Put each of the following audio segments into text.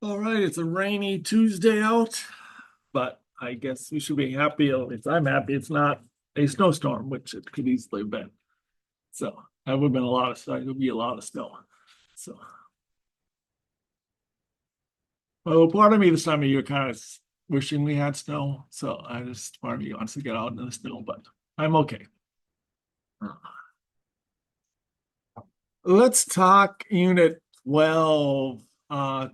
All right, it's a rainy Tuesday out, but I guess we should be happy. At least I'm happy it's not a snowstorm, which it could easily have been. So that would have been a lot of snow. It would be a lot of snow. So, well, part of me this time of year kind of wishing we had snow. So I just part of me wants to get out in the snow, but I'm okay. Let's talk Unit 12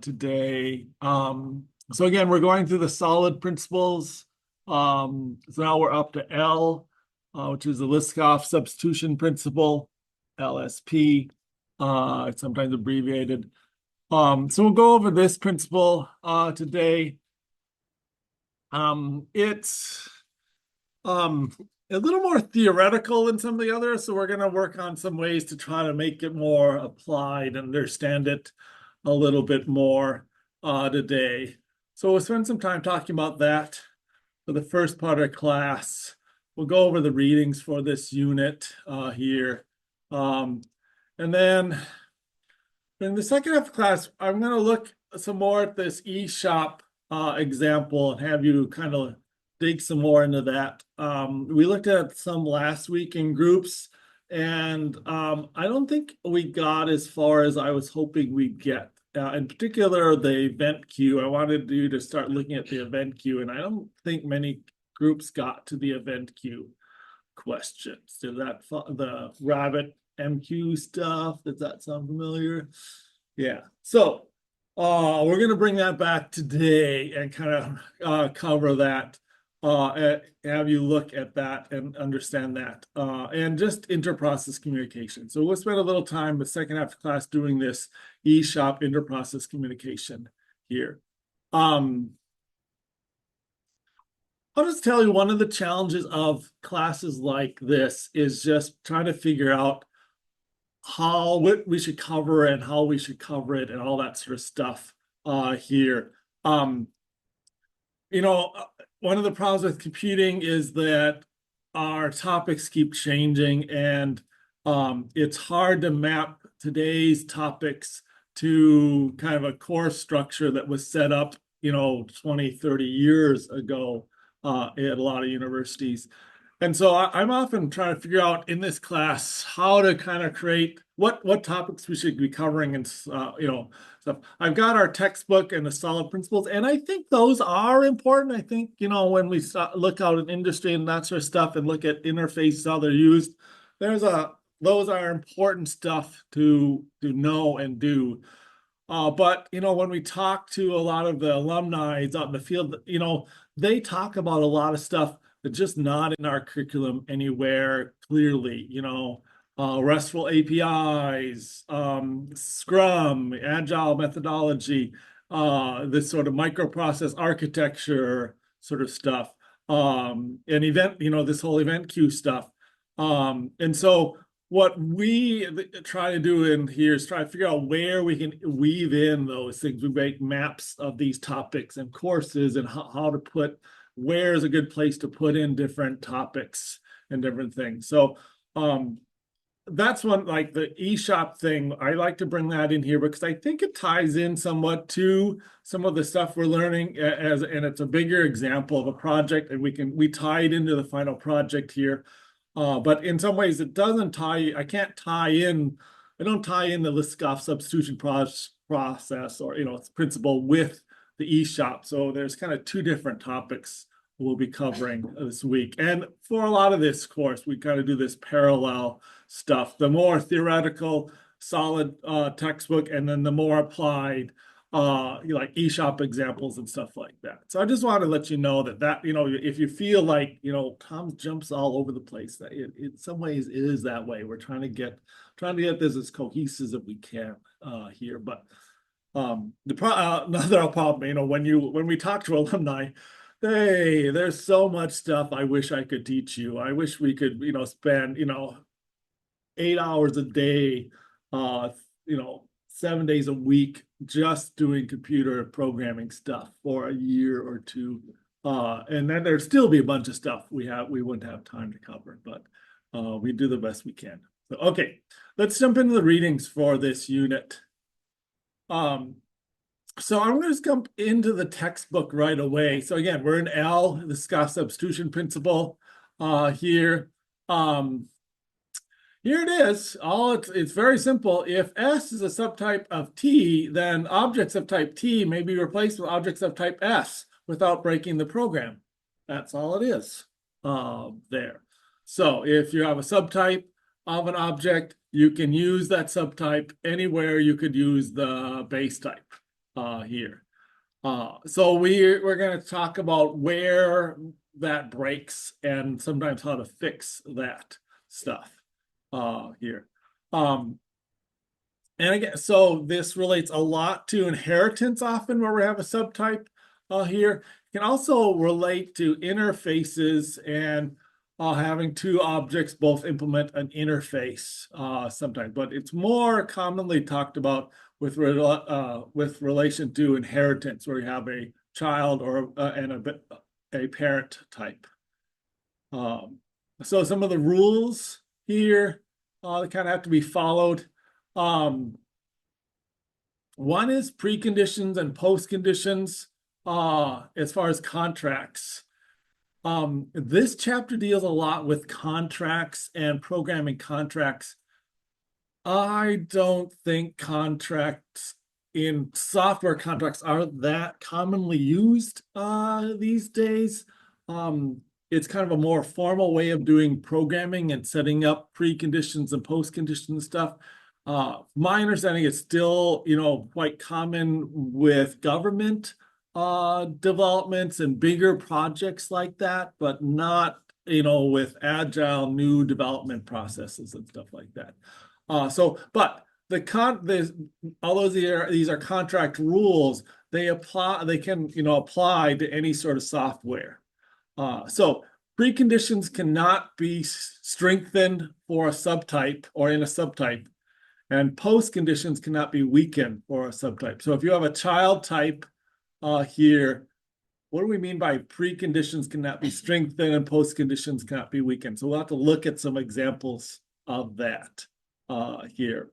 today. So again, we're going through the solid principles. So now we're up to L, which is the Liskov substitution principle, LSP. It's sometimes abbreviated. So we'll go over this principle today. It's a little more theoretical than some of the others, so we're going to work on some ways to try to make it more applied and understand it a little bit more today. So we'll spend some time talking about that for the first part of class. We'll go over the readings for this unit here. And then in the second half of class, I'm going to look some more at this eShop example and have you kind of dig some more into that. We looked at some last week in groups, and I don't think we got as far as I was hoping we'd get. In particular, the event queue. I wanted you to start looking at the event queue, and I don't think many groups got to the event queue questions. Did that the rabbit MQ stuff? Does that sound familiar? Yeah. So we're going to bring that back today and kind of cover that, have you look at that and understand that, and just interprocess communication. So we'll spend a little time the second half of class doing this eShop interprocess communication here. I'll just tell you one of the challenges of classes like this is just trying to figure out what we should cover and how we should cover it and all that sort of stuff here. One of the problems with computing is that our topics keep changing, and it's hard to map today's topics to kind of a course structure that was set up 20, 30 years ago at a lot of universities. And so I'm often trying to figure out in this class how to kind of create what topics we should be covering and stuff. I've got our textbook and the solid principles, and I think those are important. I think when we look out in industry and that sort of stuff and look at interfaces, how they're used, those are important stuff to know and do. But when we talk to a lot of the alumni out in the field, they talk about a lot of stuff that's just not in our curriculum anywhere clearly. RESTful APIs, Scrum, Agile methodology, this sort of microprocess architecture sort of stuff, and event, this whole event queue stuff. And so what we try to do in here is try to figure out where we can weave in those things. We make maps of these topics and courses and how to put, where is a good place to put in different topics and different things. So that's one, like the eShop thing, I like to bring that in here because I think it ties in somewhat to some of the stuff we're learning and it's a bigger example of a project, and we tie it into the final project here. But in some ways it doesn't tie, I don't tie in the Liskov substitution process or, its principle with the eShop. So there's kind of two different topics we'll be covering this week. And for a lot of this course, we kind of do this parallel stuff, the more theoretical, solid textbook, and then the more applied like eShop examples and stuff like that. So I just wanted to let you know that if you feel like Tom jumps all over the place, that in some ways it is that way. We're trying to get this as cohesive as we can here. But another problem, when we talk to alumni, hey, there's so much stuff I wish I could teach you. I wish we could spend 8 hours a day, 7 days a week just doing computer programming stuff for a year or two. And then there'd still be a bunch of stuff we wouldn't have time to cover, but we do the best we can. So, okay, let's jump into the readings for this unit. So I'm going to just jump into the textbook right away. So again, we're in L, the Scott substitution principle here. Um, Here it is. It's very simple. If S is a subtype of T, then objects of type T may be replaced with objects of type S without breaking the program. That's all it is there. So if you have a subtype of an object, you can use that subtype anywhere you could use the base type here. So we're going to talk about where that breaks and sometimes how to fix that stuff here. And again, so this relates a lot to inheritance often where we have a subtype here. It can also relate to interfaces and having two objects both implement an interface sometimes, but it's more commonly talked about with relation to inheritance where you have a child or and a parent type. So some of the rules here that kind of have to be followed. One is preconditions and postconditions as far as contracts. This chapter deals a lot with contracts and programming contracts. I don't think contracts in software contracts are that commonly used these days. It's kind of a more formal way of doing programming and setting up preconditions and postcondition stuff. My understanding is still, quite common with government developments and bigger projects like that, but not, with agile new development processes and stuff like that. But although these are contract rules, they can apply to any sort of software. So preconditions cannot be strengthened for a subtype or in a subtype, and postconditions cannot be weakened for a subtype. So if you have a child type here, what do we mean by preconditions cannot be strengthened and postconditions cannot be weakened? So we'll have to look at some examples of that here.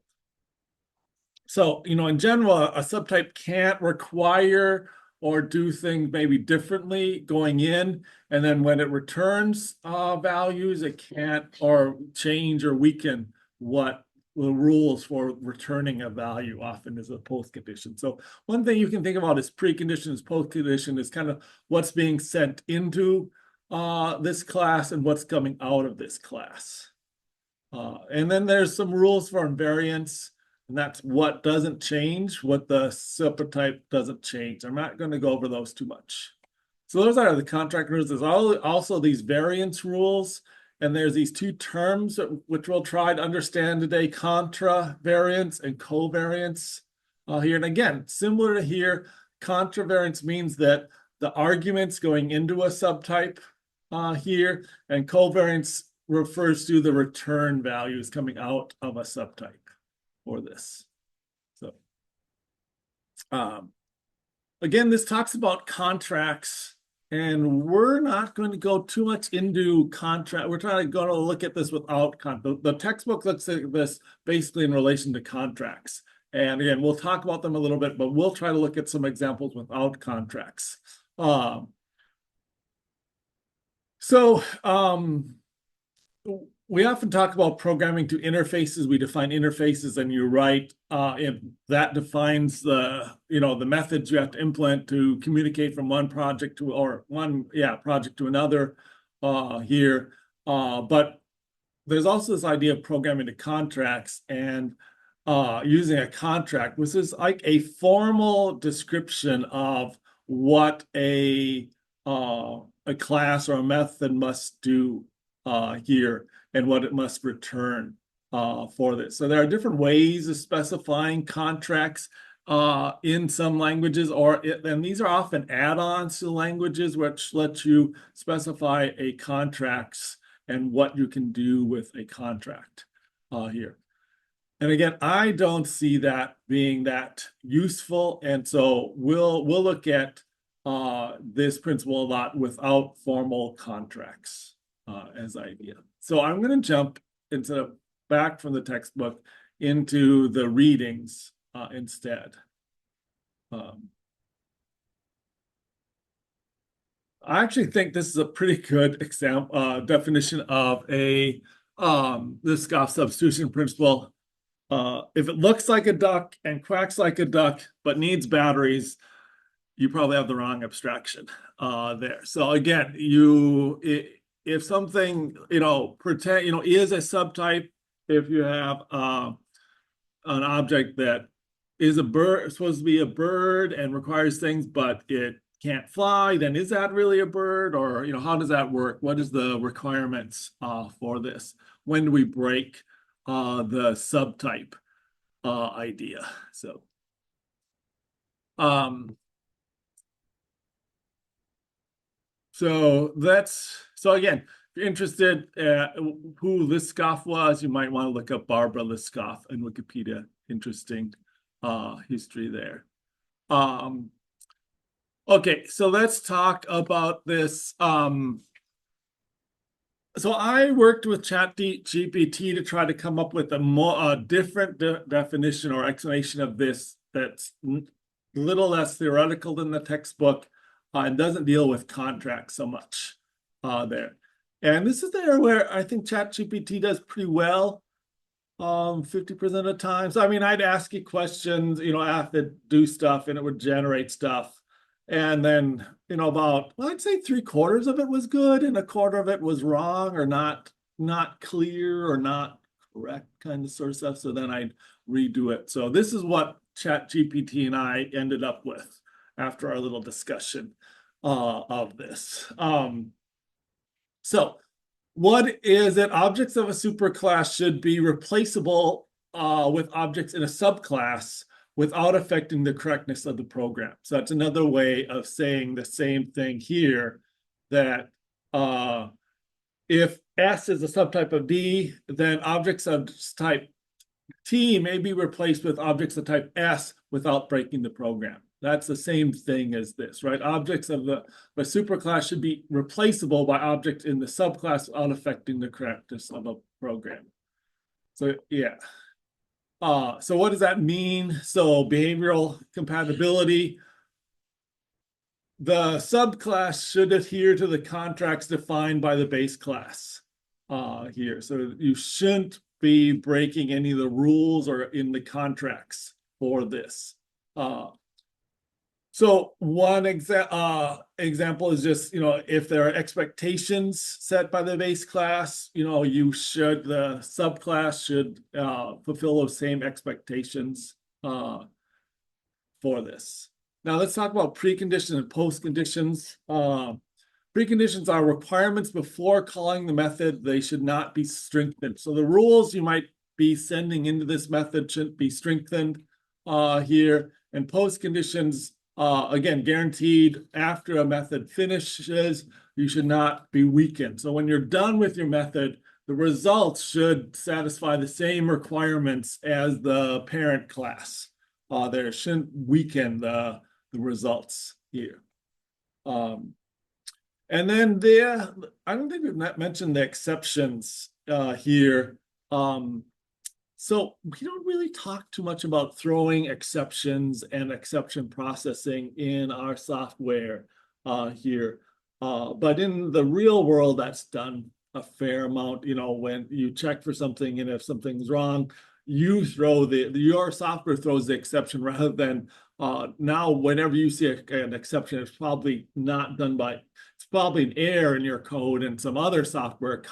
So, in general, a subtype can't require or do things maybe differently going in, and then when it returns values, it can't or change or weaken what the rules for returning a value often is a postcondition. So one thing you can think about is preconditions, postcondition is kind of what's being sent into this class and what's coming out of this class. And then there's some rules for invariance, and that's what doesn't change, what the subtype doesn't change. I'm not going to go over those too much. So those are the contract rules. There's also these variance rules, and there's these two terms which we'll try to understand today, contravariance and covariance here. And again, similar to here, contravariance means that the arguments going into a subtype here, and covariance refers to the return values coming out of a subtype for this. So again, this talks about contracts, and we're not going to go too much into contract. We're trying to go to look at this without the textbook looks at this basically in relation to contracts. And again, we'll talk about them a little bit, but we'll try to look at some examples without contracts. We often talk about programming to interfaces. We define interfaces, and you're right. If that defines the methods you have to implement to communicate from one project to project to another here. But there's also this idea of programming to contracts and using a contract, which is like a formal description of what a class or a method must do here and what it must return for this. So there are different ways of specifying contracts in some languages, and these are often add-ons to languages which let you specify a contracts and what you can do with a contract here. And again, I don't see that being that useful, and so we'll look at this principle a lot without formal contracts as idea. So I'm going to jump back from the textbook into the readings instead. Um, I actually think this is a pretty good example definition of a the Scoff substitution principle. If it looks like a duck and quacks like a duck but needs batteries, you probably have the wrong abstraction there. So again, if something pretend is a subtype, if you have an object that is a bird, supposed to be a bird and requires things, but it can't fly, then is that really a bird? Or how does that work? What is the requirements for this? When do we break the subtype idea? Um, so again, if you're interested who Liskov was, you might want to look up Barbara Liskov in Wikipedia. Interesting history there. Okay, so let's talk about this. So I worked with ChatGPT to try to come up with a more different definition or explanation of this that's a little less theoretical than the textbook and doesn't deal with contracts so much there. And this is the area where I think ChatGPT does pretty well 50% of the time. So I mean, I'd ask it questions, I have to do stuff and it would generate stuff. And then, about, well, I'd say 3/4 of it was good and 1/4 of it was wrong or not clear or not correct kind of sort of stuff. So then I'd redo it. So this is what ChatGPT and I ended up with after our little discussion of this. So what is it? Objects of a superclass should be replaceable with objects in a subclass without affecting the correctness of the program. So that's another way of saying the same thing here, that if S is a subtype of D, then objects of type T may be replaced with objects of type S without breaking the program. That's the same thing as this, right? Objects of the superclass should be replaceable by objects in the subclass without affecting the correctness of a program. So yeah. So what does that mean? So behavioral compatibility. The subclass should adhere to the contracts defined by the base class here. So you shouldn't be breaking any of the rules or in the contracts for this. So one example is just, if there are expectations set by the base class, the subclass should fulfill those same expectations for this. Now let's talk about preconditions and postconditions. Preconditions are requirements before calling the method. They should not be strengthened. So the rules you might be sending into this method shouldn't be strengthened here. And postconditions, again, guaranteed after a method finishes, you should not be weakened. So when you're done with your method, the results should satisfy the same requirements as the parent class. There shouldn't weaken the results here. And then I don't think we've not mentioned the exceptions here. So we don't really talk too much about throwing exceptions and exception processing in our software here. But in the real world, that's done a fair amount. When you check for something and if something's wrong, you throw your software throws the exception rather than now whenever you see an exception, it's probably not done by, it's probably an error in your code and some other software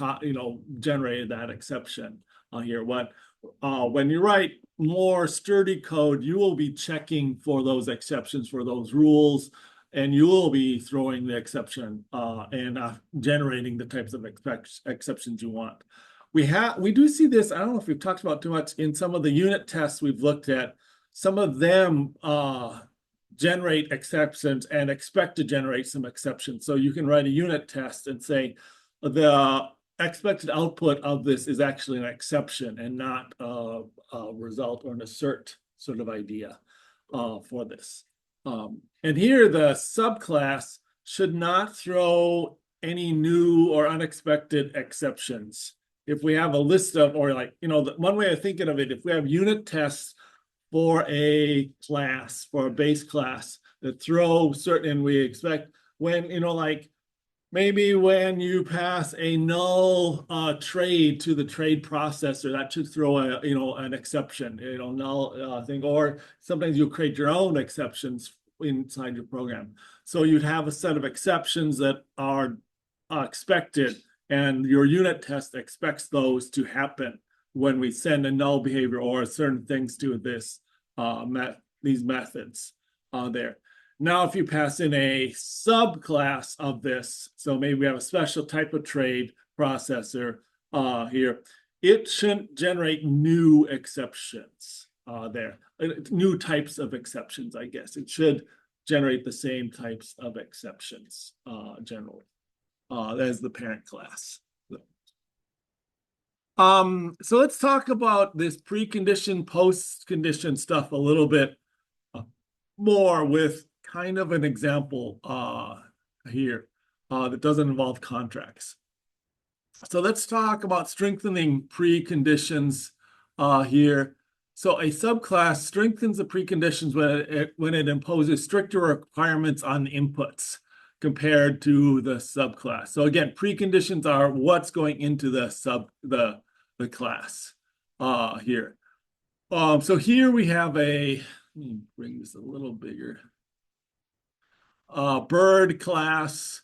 generated that exception here. When you write more sturdy code, you will be checking for those exceptions for those rules, and you will be throwing the exception and generating the types of exceptions you want. We do see this, I don't know if we've talked about too much, in some of the unit tests we've looked at. Some of them generate exceptions and expect to generate some exceptions. So you can write a unit test and say the expected output of this is actually an exception and not a result or an assert sort of idea for this. And here the subclass should not throw any new or unexpected exceptions. If we have a list of, or one way of thinking of it, if we have unit tests for a class, for a base class that throw certain, and we expect when, like maybe when you pass a null trade to the trade processor, that should throw a, an exception, null thing, or sometimes you'll create your own exceptions inside your program. So you'd have a set of exceptions that are expected, and your unit test expects those to happen when we send a null behavior or certain things to this these methods there. Now, if you pass in a subclass of this, so maybe we have a special type of trade processor here, it shouldn't generate new exceptions there, new types of exceptions, I guess. It should generate the same types of exceptions generally as the parent class. So let's talk about this precondition, post-condition stuff a little bit more with kind of an example here that doesn't involve contracts. So let's talk about strengthening preconditions here. So a subclass strengthens the preconditions when it imposes stricter requirements on inputs compared to the subclass. So again, preconditions are what's going into the class here. So here we have let me bring this a little bigger. Bird class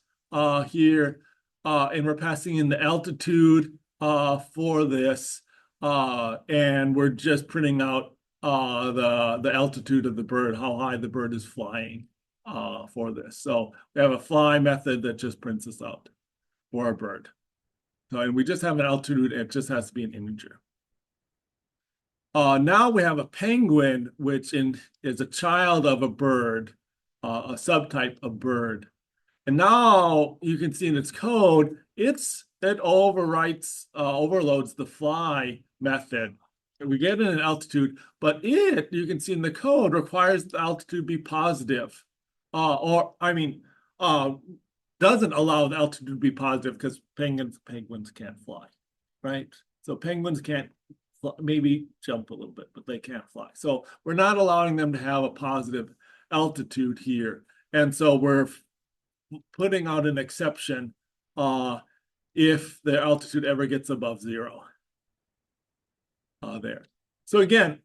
here, and we're passing in the altitude for this, and we're just printing out the altitude of the bird, how high the bird is flying for this. So we have a fly method that just prints this out for our bird. So, and we just have an altitude, it just has to be an integer. Now we have a penguin, which is a child of a bird, a subtype of bird. And now you can see in its code, it overloads the fly method. And we get an altitude, but you can see in the code, requires the altitude be positive. Doesn't allow the altitude to be positive because penguins can't fly, right? So penguins can't maybe jump a little bit, but they can't fly. So we're not allowing them to have a positive altitude here. And so we're putting out an exception if the altitude ever gets above 0 there. So again,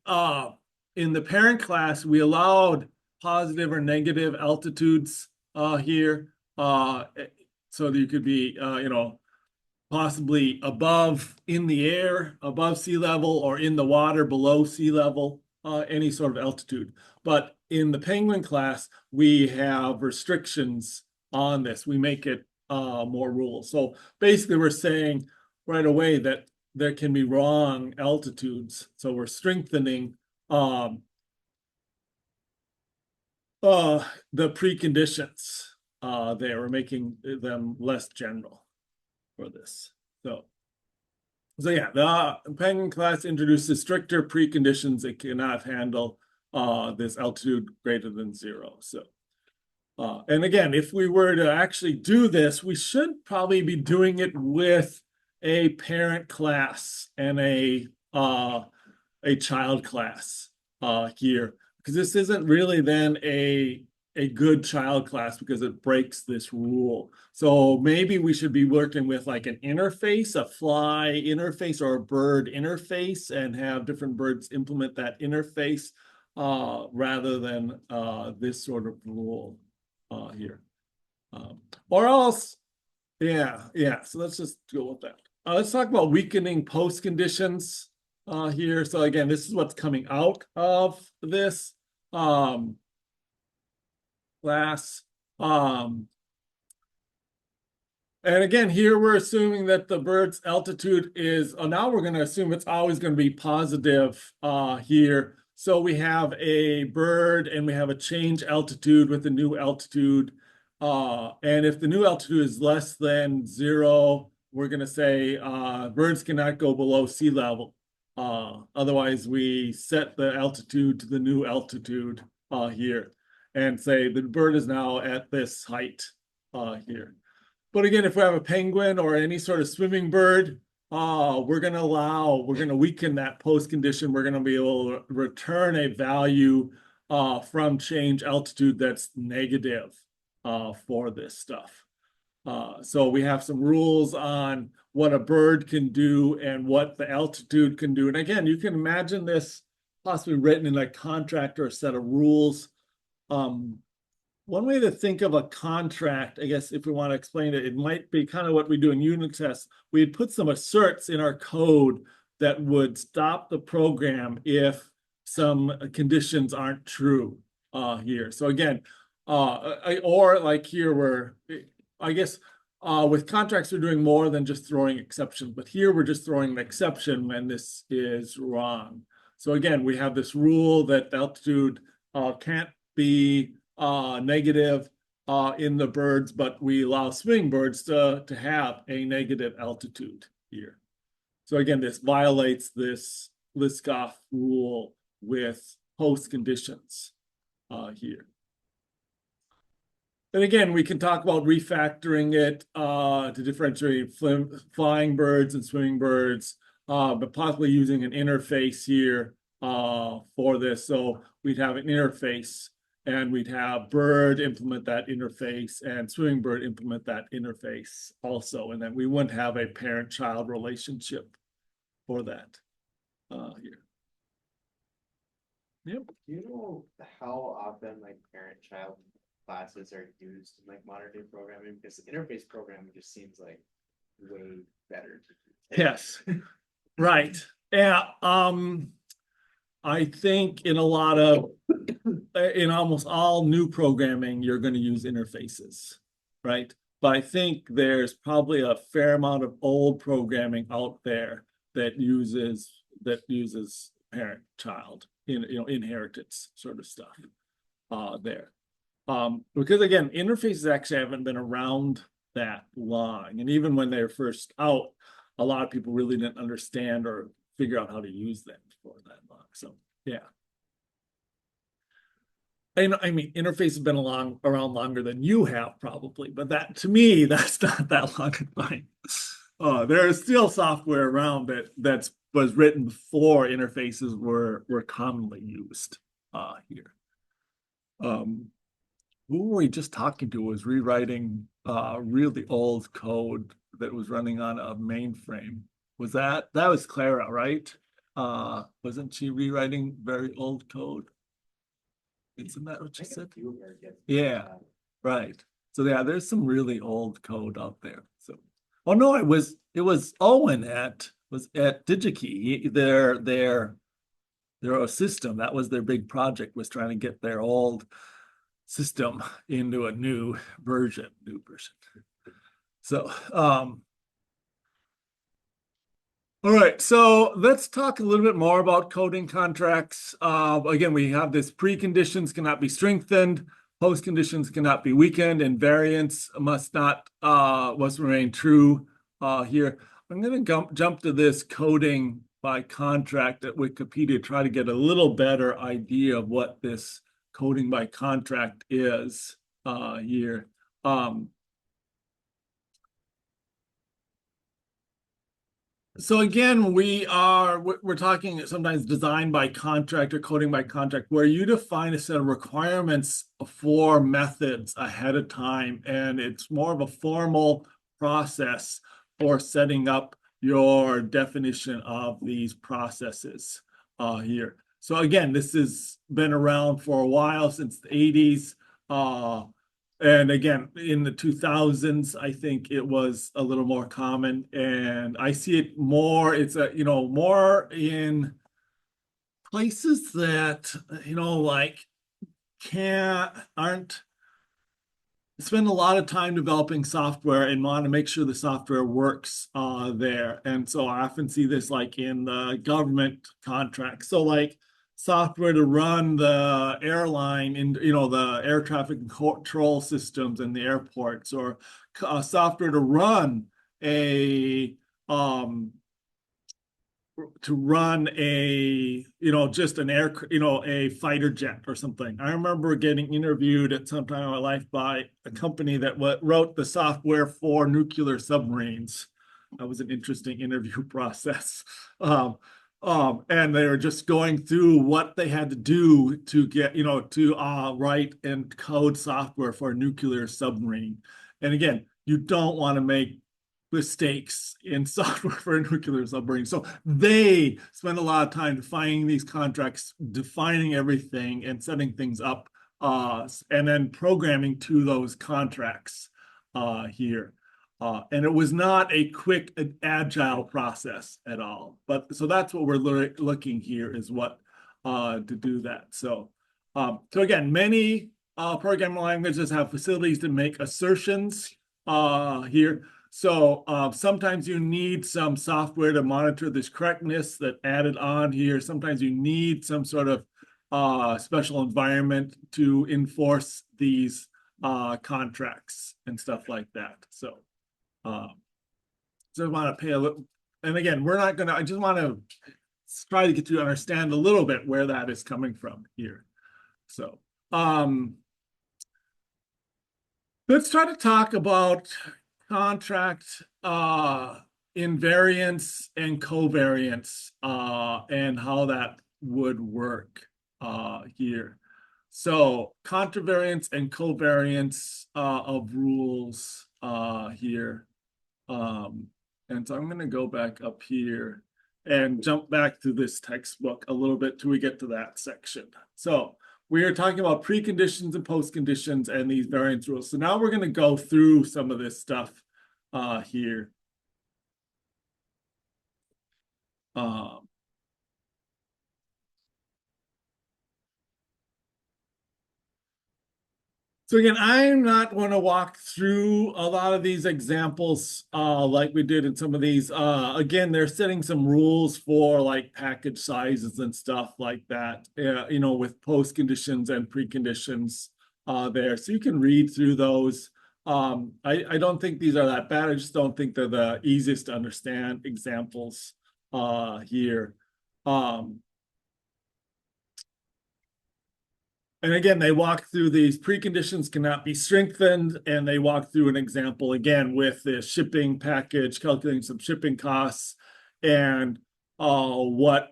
in the parent class, we allowed positive or negative altitudes here. So that you could be, possibly above in the air, above sea level, or in the water below sea level, any sort of altitude. But in the penguin class, we have restrictions on this. We make it more rules. So basically, we're saying right away that there can be wrong altitudes. So we're strengthening the preconditions there. We're making them less general for this. So yeah, the penguin class introduces stricter preconditions. It cannot handle this altitude greater than 0. So, and again, if we were to actually do this, we should probably be doing it with a parent class and a child class here, because this isn't really then a good child class because it breaks this rule. So maybe we should be working with like an interface, a fly interface or a bird interface, and have different birds implement that interface rather than this sort of rule here. Or else, yeah. So let's just go with that. Let's talk about weakening post conditions here. So again, this is what's coming out of this class. And again, here we're assuming that the bird's altitude is, now we're going to assume it's always going to be positive here. So we have a bird and we have a change altitude with a new altitude. And if the new altitude is less than 0, we're going to say birds cannot go below sea level. Otherwise, we set the altitude to the new altitude here and say the bird is now at this height here. But again, if we have a penguin or any sort of swimming bird, we're going to weaken that post condition. We're going to be able to return a value from change altitude that's negative for this stuff. So we have some rules on what a bird can do and what the altitude can do. And again, you can imagine this possibly written in a contract or a set of rules. One way to think of a contract, I guess, if we want to explain it, it might be kind of what we do in unit tests. We'd put some asserts in our code that would stop the program if some conditions aren't true here. So again, or like here where, I guess, with contracts, we're doing more than just throwing exceptions, but here we're just throwing an exception when this is wrong. So again, we have this rule that altitude can't be negative in the birds, but we allow swing birds to have a negative altitude here. So again, this violates this Liskov rule with host conditions here. And again, we can talk about refactoring it to differentiate flying birds and swimming birds, but possibly using an interface here for this. So we'd have an interface and we'd have bird implement that interface and swimming bird implement that interface also. And then we wouldn't have a parent-child relationship for that here. Yep. Do you know how often like parent-child classes are used in like modern day programming? Because interface programming just seems like way better to do. Yes. Right. Yeah. I think in almost all new programming, you're going to use interfaces, right? But I think there's probably a fair amount of old programming out there that uses parent-child inheritance sort of stuff there. Because again, interfaces actually haven't been around that long, and even when they were first out, a lot of people really didn't understand or figure out how to use them for that long. So yeah. And I mean, interface has been around longer than you have probably, but that to me, that's not that long a time. There is still software around that was written before interfaces were commonly used here. Who were we just talking to was rewriting really old code that was running on a mainframe. That was Clara, right? Wasn't she rewriting very old code? Isn't that what you said? Yeah, right. So yeah, there's some really old code out there. So, oh no, it was Owen at DigiKey. Their system, that was their big project, was trying to get their old system into a new version. So all right, so let's talk a little bit more about coding contracts. Again, we have this preconditions cannot be strengthened, post conditions cannot be weakened, and variance must remain true here. I'm going to jump to this coding by contract at Wikipedia, try to get a little better idea of what this coding by contract is here. So again, we're talking sometimes design by contract or coding by contract, where you define a set of requirements for methods ahead of time, and it's more of a formal process for setting up your definition of these processes here. So again, this has been around for a while, since the 80s. And again, in the 2000s, I think it was a little more common, and I see it more. It's more in places that like aren't spend a lot of time developing software and want to make sure the software works there. And so I often see this like in the government contracts. So like software to run the airline in, the air traffic control systems in the airports, or software to run a just an a fighter jet or something. I remember getting interviewed at some time in my life by a company that wrote the software for nuclear submarines. that was an interesting interview process. And they were just going through what they had to do to get, to write and code software for a nuclear submarine. And again, you don't want to make mistakes in software for a nuclear submarine. So they spend a lot of time defining these contracts, defining everything and setting things up, and then programming to those contracts here. And it was not a quick, agile process at all. But so that's what we're looking here is what to do that. So again, many programming languages have facilities to make assertions here. So sometimes you need some software to monitor this correctness that added on here. Sometimes you need some sort of special environment to enforce these contracts and stuff like that. So I want to pay a little, and again, we're not gonna, I just want to try to get you to understand a little bit where that is coming from here. So let's try to talk about contract invariance and covariance and how that would work here. So contravariance and covariance of rules here. And so I'm going to go back up here and jump back to this textbook a little bit till we get to that section. So we are talking about preconditions and postconditions and these variance rules. So now we're going to go through some of this stuff here. So again, I'm not going to walk through a lot of these examples like we did in some of these. Again, they're setting some rules for like package sizes and stuff like that, with post conditions and preconditions there. So you can read through those. I don't think these are that bad. I just don't think they're the easiest to understand examples here. And again, they walk through these preconditions cannot be strengthened, and they walk through an example again with the shipping package, calculating some shipping costs, and when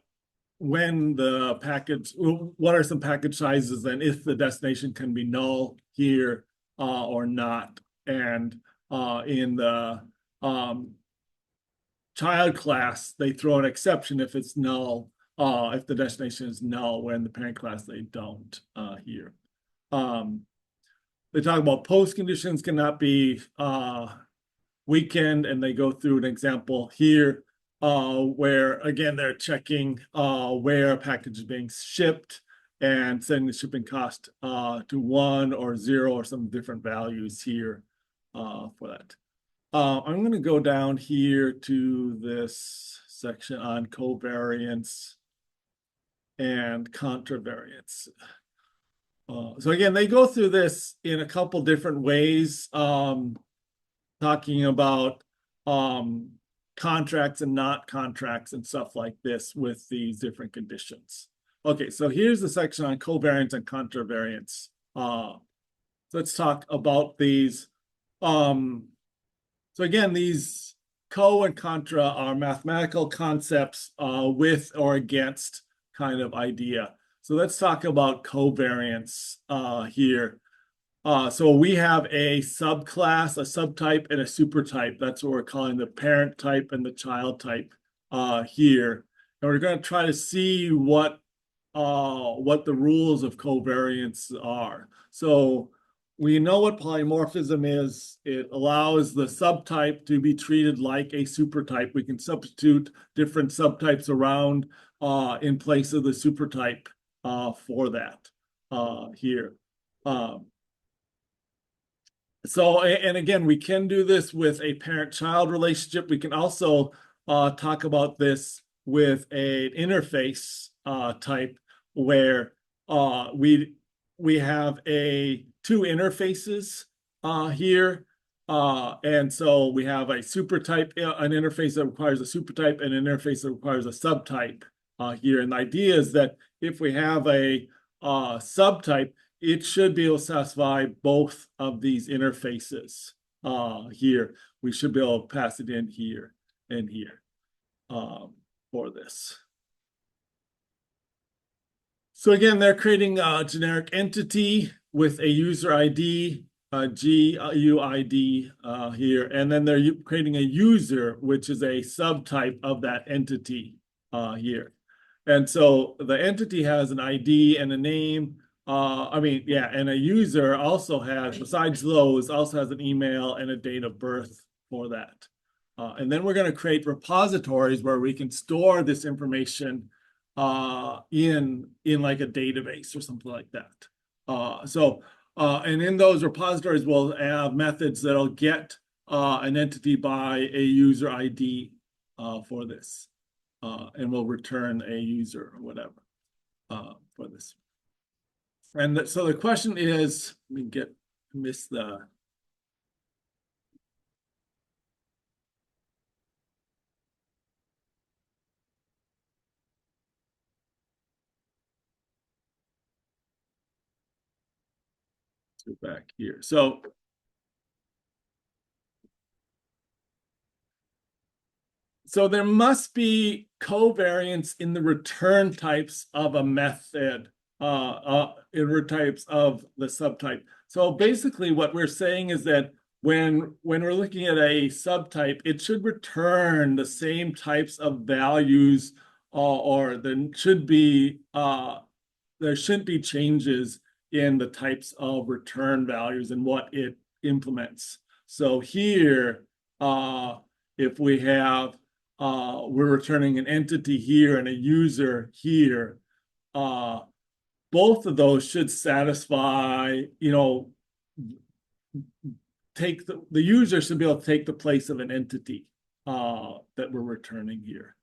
the package, what are some package sizes, and if the destination can be null here or not. And in the child class, they throw an exception if it's null. If the destination is null, when the parent class they don't here. They talk about post conditions cannot be weakened, and they go through an example here where again they're checking where a package is being shipped and setting the shipping cost to 1 or 0 or some different values here for that. I'm going to go down here to this section on covariance and contravariance. So again, they go through this in a couple different ways, talking about contracts and not contracts and stuff like this with these different conditions. Okay, so here's the section on covariance and contravariance. Let's talk about these. So again, these co and contra are mathematical concepts with or against kind of idea. So let's talk about covariance here. So we have a subclass, a subtype, and a supertype. That's what we're calling the parent type and the child type here. And we're going to try to see what the rules of covariance are. So we know what polymorphism is. It allows the subtype to be treated like a supertype. We can substitute different subtypes around in place of the supertype for that here. So, and again, we can do this with a parent-child relationship. We can also talk about this with an interface type where we have two interfaces here. And so we have a supertype, an interface that requires a supertype, and an interface that requires a subtype here. And the idea is that if we have a subtype, it should be able to satisfy both of these interfaces here. We should be able to pass it in here. in here for this. So again, they're creating a generic entity with a user ID, a GUID here, and then they're creating a user, which is a subtype of that entity here. And so the entity has an ID and a name. And a user also has, besides those, also has an email and a date of birth for that. And then we're going to create repositories where we can store this information in like a database or something like that. And in those repositories, we'll have methods that'll get an entity by a user ID for this. And we'll return a user or whatever for this. And so the question is, let me miss the. Back here. So there must be covariance in the return types of a method, in types of the subtype. So basically what we're saying is that when we're looking at a subtype, it should return the same types of values, or there shouldn't be changes in the types of return values and what it implements. So here, if we have, we're returning an entity here and a user here, both of those should satisfy, the user should be able to take the place of an entity that we're returning here.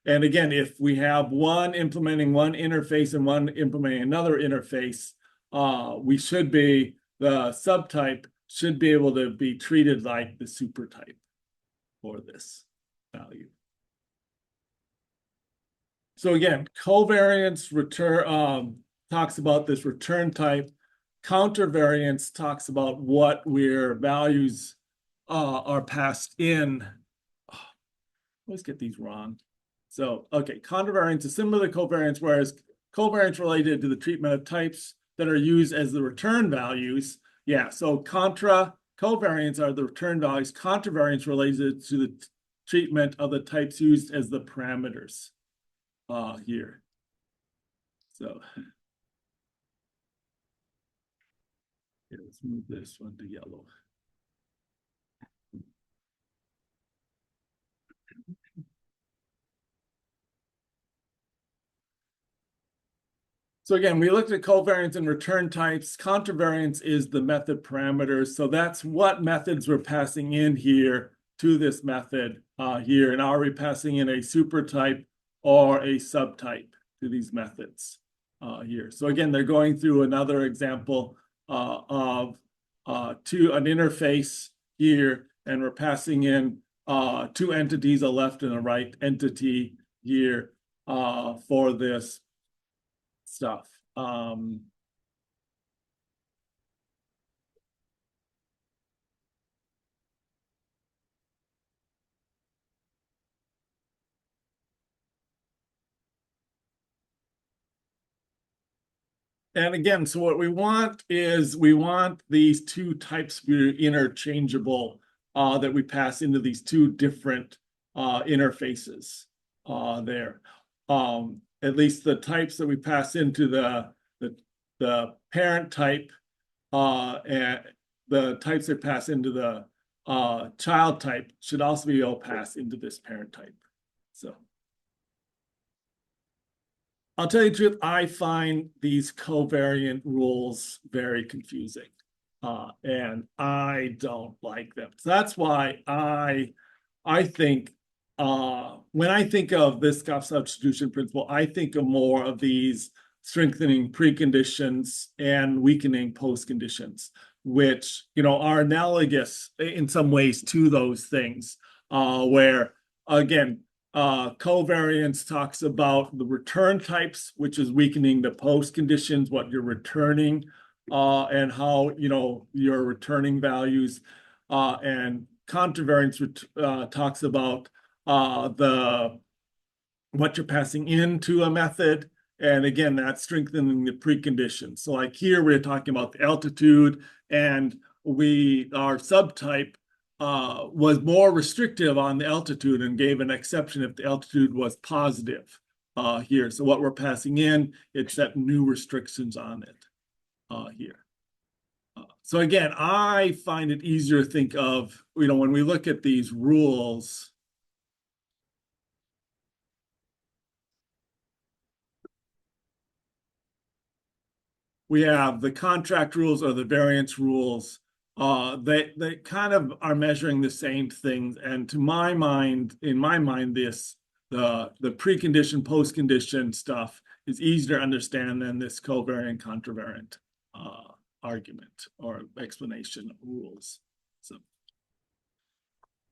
And again, if we have one implementing one interface and one implementing another interface, the subtype should be able to be treated like the supertype for this value. So again, covariance talks about this return type. Countervariance talks about what values are passed in. I always get these wrong. So, okay, countervariance is similar to covariance, whereas covariance related to the treatment of types that are used as the return values. Yeah, so covariance are the return values. Contravariance related to the treatment of the types used as the parameters here. So here, let's move this one to yellow. So again, we looked at covariance and return types. Contravariance is the method parameters. So that's what methods we're passing in here to this method here. And are we passing in a supertype or a subtype to these methods here? So again, they're going through another example of to an interface here, and we're passing in two entities, a left and a right entity here for this stuff. And again, so what we want is these two types to be interchangeable, that we pass into these two different interfaces there. At least the types that we pass into the parent type, and the types that pass into the child type should also be able to pass into this parent type. So I'll tell you the truth, I find these covariant rules very confusing. And I don't like them. So that's why I think when I think of this Gauss substitution principle, I think of more of these strengthening preconditions and weakening postconditions, which are analogous in some ways to those things, where again, covariance talks about the return types, which is weakening the postconditions, what you're returning, and how your returning values, and contravariance talks about what you're passing into a method. And again, that's strengthening the preconditions. So like here, we're talking about the altitude, and our subtype was more restrictive on the altitude and gave an exception if the altitude was positive here. So what we're passing in, it set new restrictions on it here. So again, I find it easier to think of, when we look at these rules, we have the contract rules or the variance rules. They kind of are measuring the same things. And to my mind, in my mind, the precondition, postcondition stuff is easier to understand than this covariant, contravariant argument or explanation of rules. So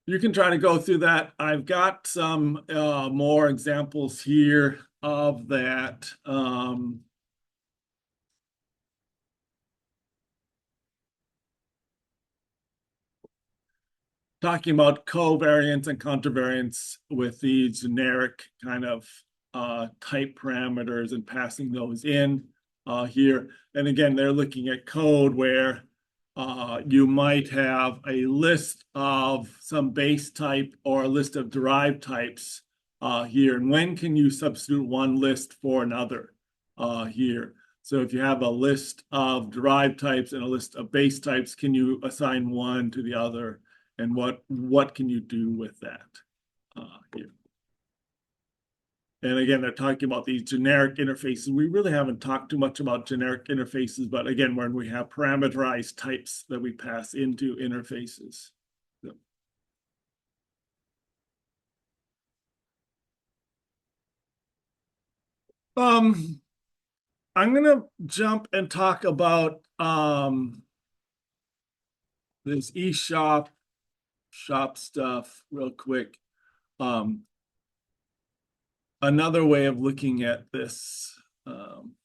you can try to go through that. I've got some more examples here of that. Talking about covariance and contravariance with the generic kind of type parameters and passing those in here. And again, they're looking at code where you might have a list of some base type or a list of derived types here. And when can you substitute one list for another here? So if you have a list of derived types and a list of base types, can you assign one to the other? And what can you do with that here? And again, they're talking about these generic interfaces. We really haven't talked too much about generic interfaces, but again, when we have parameterized types that we pass into interfaces. So. I'm gonna jump and talk about this eShop shop stuff real quick. Another way of looking at this.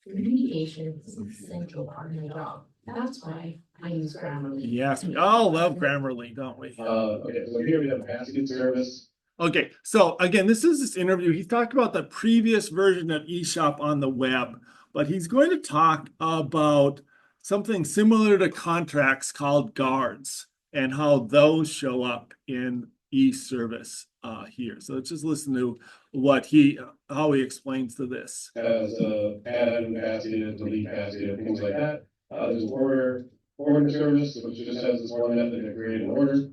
Communication is essential part of my job. That's why I use Grammarly. Yes, we all love Grammarly, don't we? Okay, so here we have basket service. Okay, so again, this is this interview. He talked about the previous version of eShop on the web, but he's going to talk about something similar to contracts called guards and how those show up in eService here. So let's just listen to how he explains to this. As add in basket, delete basket, things like that. There's an order service, which just has this one method to create an order.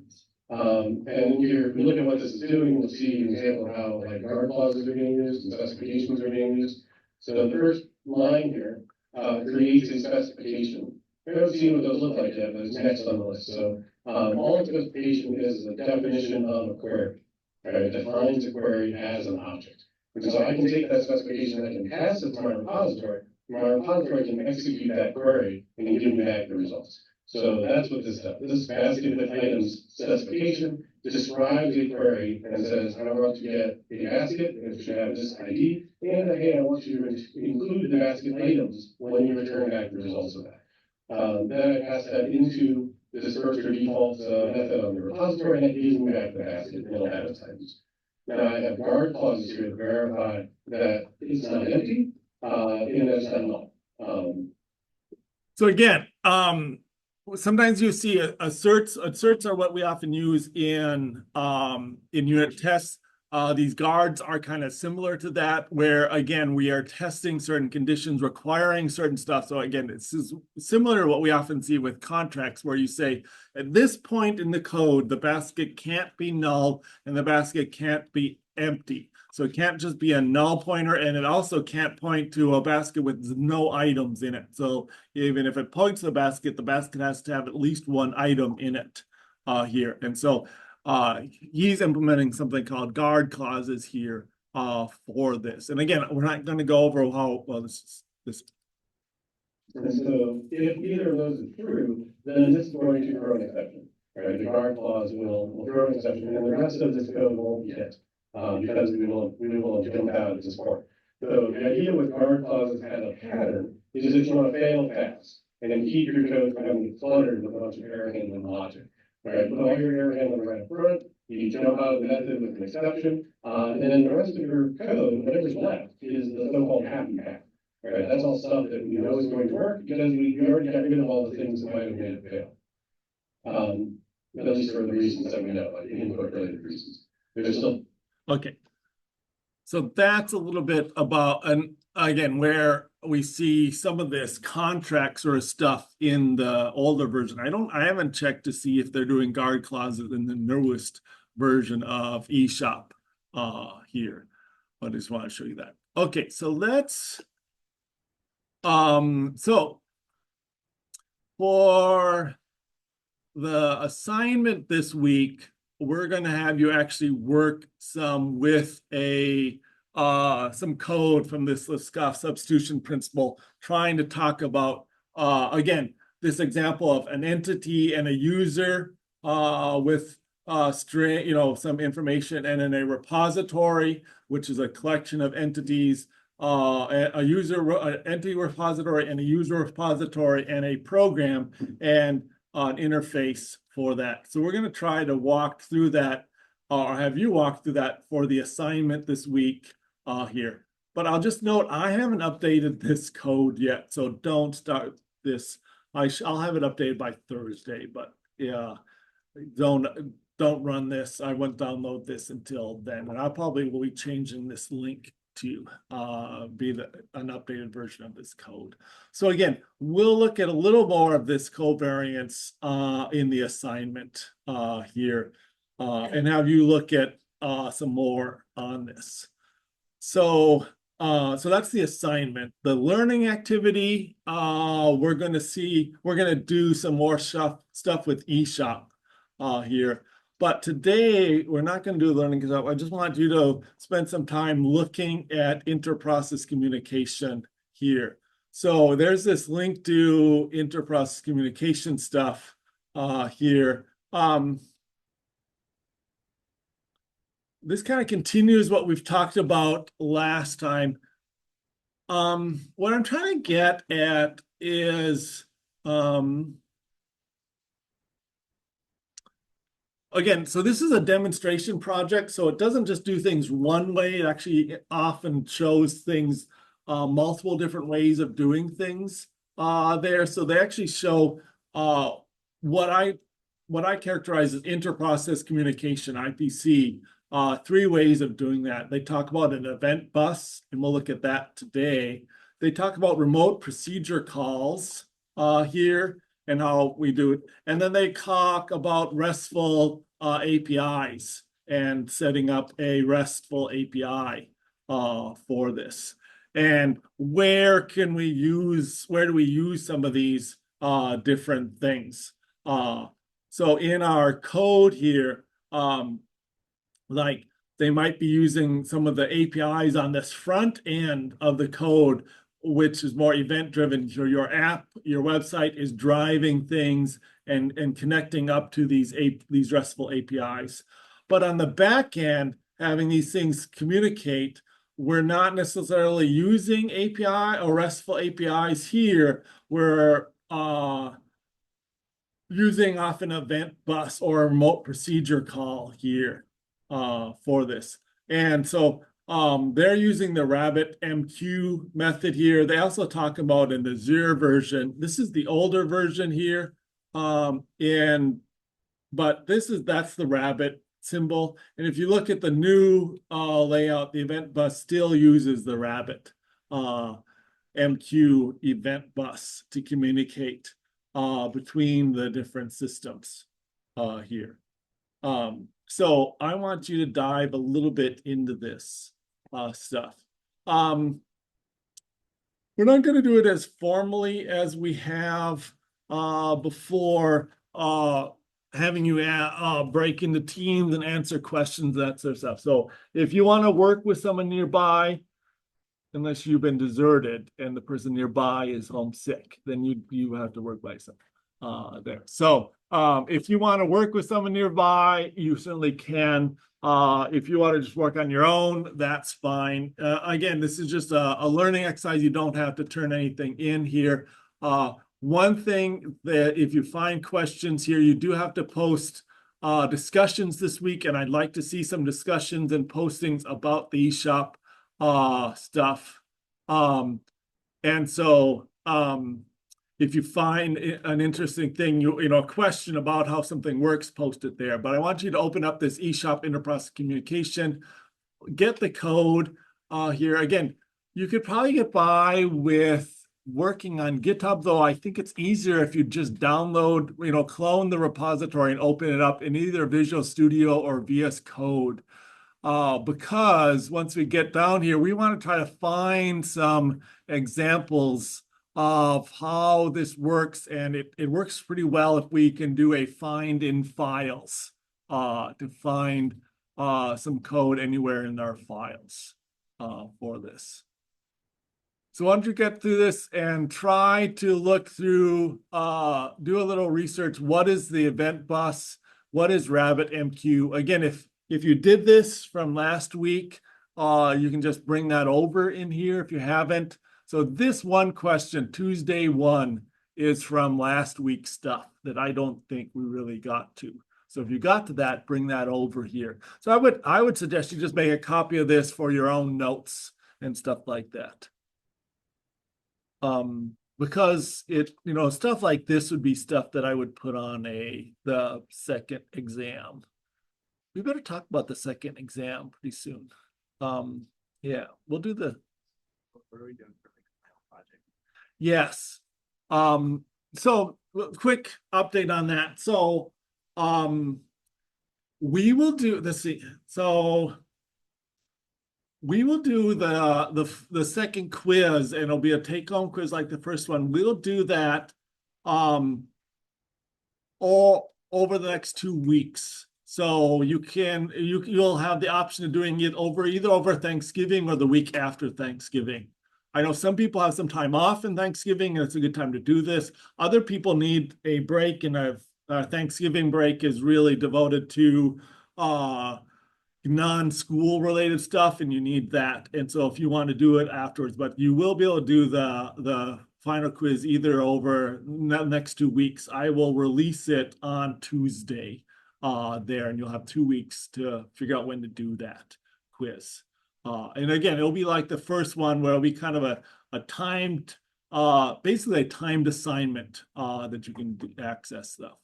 And if you look at what this is doing, you'll see an example of how like guard clauses are being used and specifications are being used. So the first line here creates a specification. We haven't seen what those look like yet, but it's next on the list. So all a specification is a definition of a query. Right? It defines a query as an object. And so I can take that specification and I can pass it to my repository. My repository can execute that query and give me back the results. So that's what this does. This basket with items specification describes a query and says, I want to get a basket, it should have this ID, and hey, I want you to include the basket items when you return back the results of that. Then I pass that into this first or default method on the repository, and it gives me back the basket and all that items. Now I have guard clauses here to verify that it's not empty and that it's not null. So again, sometimes you see asserts. Asserts are what we often use in unit tests. These guards are kind of similar to that, where again we are testing certain conditions, requiring certain stuff. So again, this is similar to what we often see with contracts, where you say at this point in the code, the basket can't be null and the basket can't be empty. So it can't just be a null pointer, and it also can't point to a basket with no items in it. So even if it points to the basket has to have at least one item in it here. And so he's implementing something called guard clauses here for this. And again, we're not going to go over how well this. And so if either of those is true, then this is going to throw an exception. Right? The guard clause will throw an exception, and the rest of this code won't be hit because we will jump out at this point. So the idea with guard clauses as a pattern is that you want to fail fast and then keep your code from having cluttered with a bunch of error handling logic. Right, put all your error handling right up front, You jump out of the method with an exception, and then the rest of your code, whatever's left, is the so-called happy path. Right, that's all stuff that we know is going to work because we already got rid of all the things that might have made it fail. At least for the reasons that we know, like input related reasons. There's still Okay. So that's a little bit about, and again, where we see some of this contract sort of stuff in the older version. I haven't checked to see if they're doing guard clauses in the newest version of eShop here. But I just want to show you that. Okay, so let's so for the assignment this week, we're going to have you actually work some with some code from this Liskov substitution principle, trying to talk about again this example of an entity and a user with string, some information, and in a repository, which is a collection of entities, an entity repository and a user repository and a program and an interface for that. So we're going to try to walk through that, or have you walk through that for the assignment this week here. But I'll just note, I haven't updated this code yet, so don't start this. I'll have it updated by Thursday, but yeah, don't run this. I won't download this until then, and I probably will be changing this link to be an updated version of this code. So again, we'll look at a little more of this covariance in the assignment here and have you look at some more on this. So that's the assignment. The learning activity, we're going to do some more stuff with eShop here. But today, we're not going to do learning because I just want you to spend some time looking at interprocess communication here. So there's this link to interprocess communication stuff here. This kind of continues what we've talked about last time. What I'm trying to get at is again, so this is a demonstration project, so it doesn't just do things one way. It actually often shows things multiple different ways of doing things there. So they actually show what I characterize as interprocess communication, IPC, 3 ways of doing that. They talk about an event bus, and we'll look at that today. They talk about remote procedure calls here, and how we do it. And then they talk about RESTful APIs and setting up a RESTful API for this. And where do we use some of these different things? So in our code here, like they might be using some of the APIs on this front end of the code, which is more event driven. So your app, your website is driving things and connecting up to these RESTful APIs. But on the back end, having these things communicate, we're not necessarily using API or RESTful APIs here. We're using off an event bus or a remote procedure call here for this. And so they're using the RabbitMQ method here. They also talk about in the Azure version. This is the older version here, but that's the Rabbit symbol. And if you look at the new layout, the event bus still uses the Rabbit MQ event bus to communicate between the different systems here. So I want you to dive a little bit into this stuff. We're not going to do it as formally as we have before, having you break into teams and answer questions, that sort of stuff. So if you want to work with someone nearby, unless you've been deserted and the person nearby is homesick, then you have to work by yourself there. So if you want to work with someone nearby, you certainly can. If you want to just work on your own, that's fine. Again, this is just a learning exercise. You don't have to turn anything in here. One thing that if you find questions here, you do have to post discussions this week, and I'd like to see some discussions and postings about the eShop stuff. And so if you find an interesting thing, you know, a question about how something works, post it there. But I want you to open up this eShop interprocess communication, get the code here. Again, you could probably get by with working on GitHub, though I think it's easier if you just download, you know, clone the repository and open it up in either Visual Studio or VS Code. Because once we get down here, we want to try to find some examples of how this works, and it works pretty well if we can do a find in files to find some code anywhere in our files for this. So why don't you get through this and try to look through, do a little research. What is the event bus? What is RabbitMQ? Again, if you did this from last week, you can just bring that over in here if you haven't. So this one question, Tuesday 1, is from last week's stuff that I don't think we really got to. So if you got to that, bring that over here. So I would suggest you just make a copy of this for your own notes and stuff like that. Because it, you know, stuff like this would be stuff that I would put on the second exam. We better talk about the second exam pretty soon. Yeah, we'll do the. What are we doing for the final project? Yes. So quick update on that. So, we will do we will do the second quiz, and it'll be a take-home quiz like the first one. We'll do that all over the next 2 weeks. So you'll have the option of doing it either over Thanksgiving or the week after Thanksgiving. I know some people have some time off in Thanksgiving, and it's a good time to do this. Other people need a break, and a Thanksgiving break is really devoted to non-school related stuff, and you need that. And so if you want to do it afterwards, but you will be able to do the final quiz either over the next 2 weeks. I will release it on Tuesday there, and you'll have 2 weeks to figure out when to do that quiz. And again, it'll be like the first one where it'll be kind of a timed, basically a timed assignment that you can access stuff.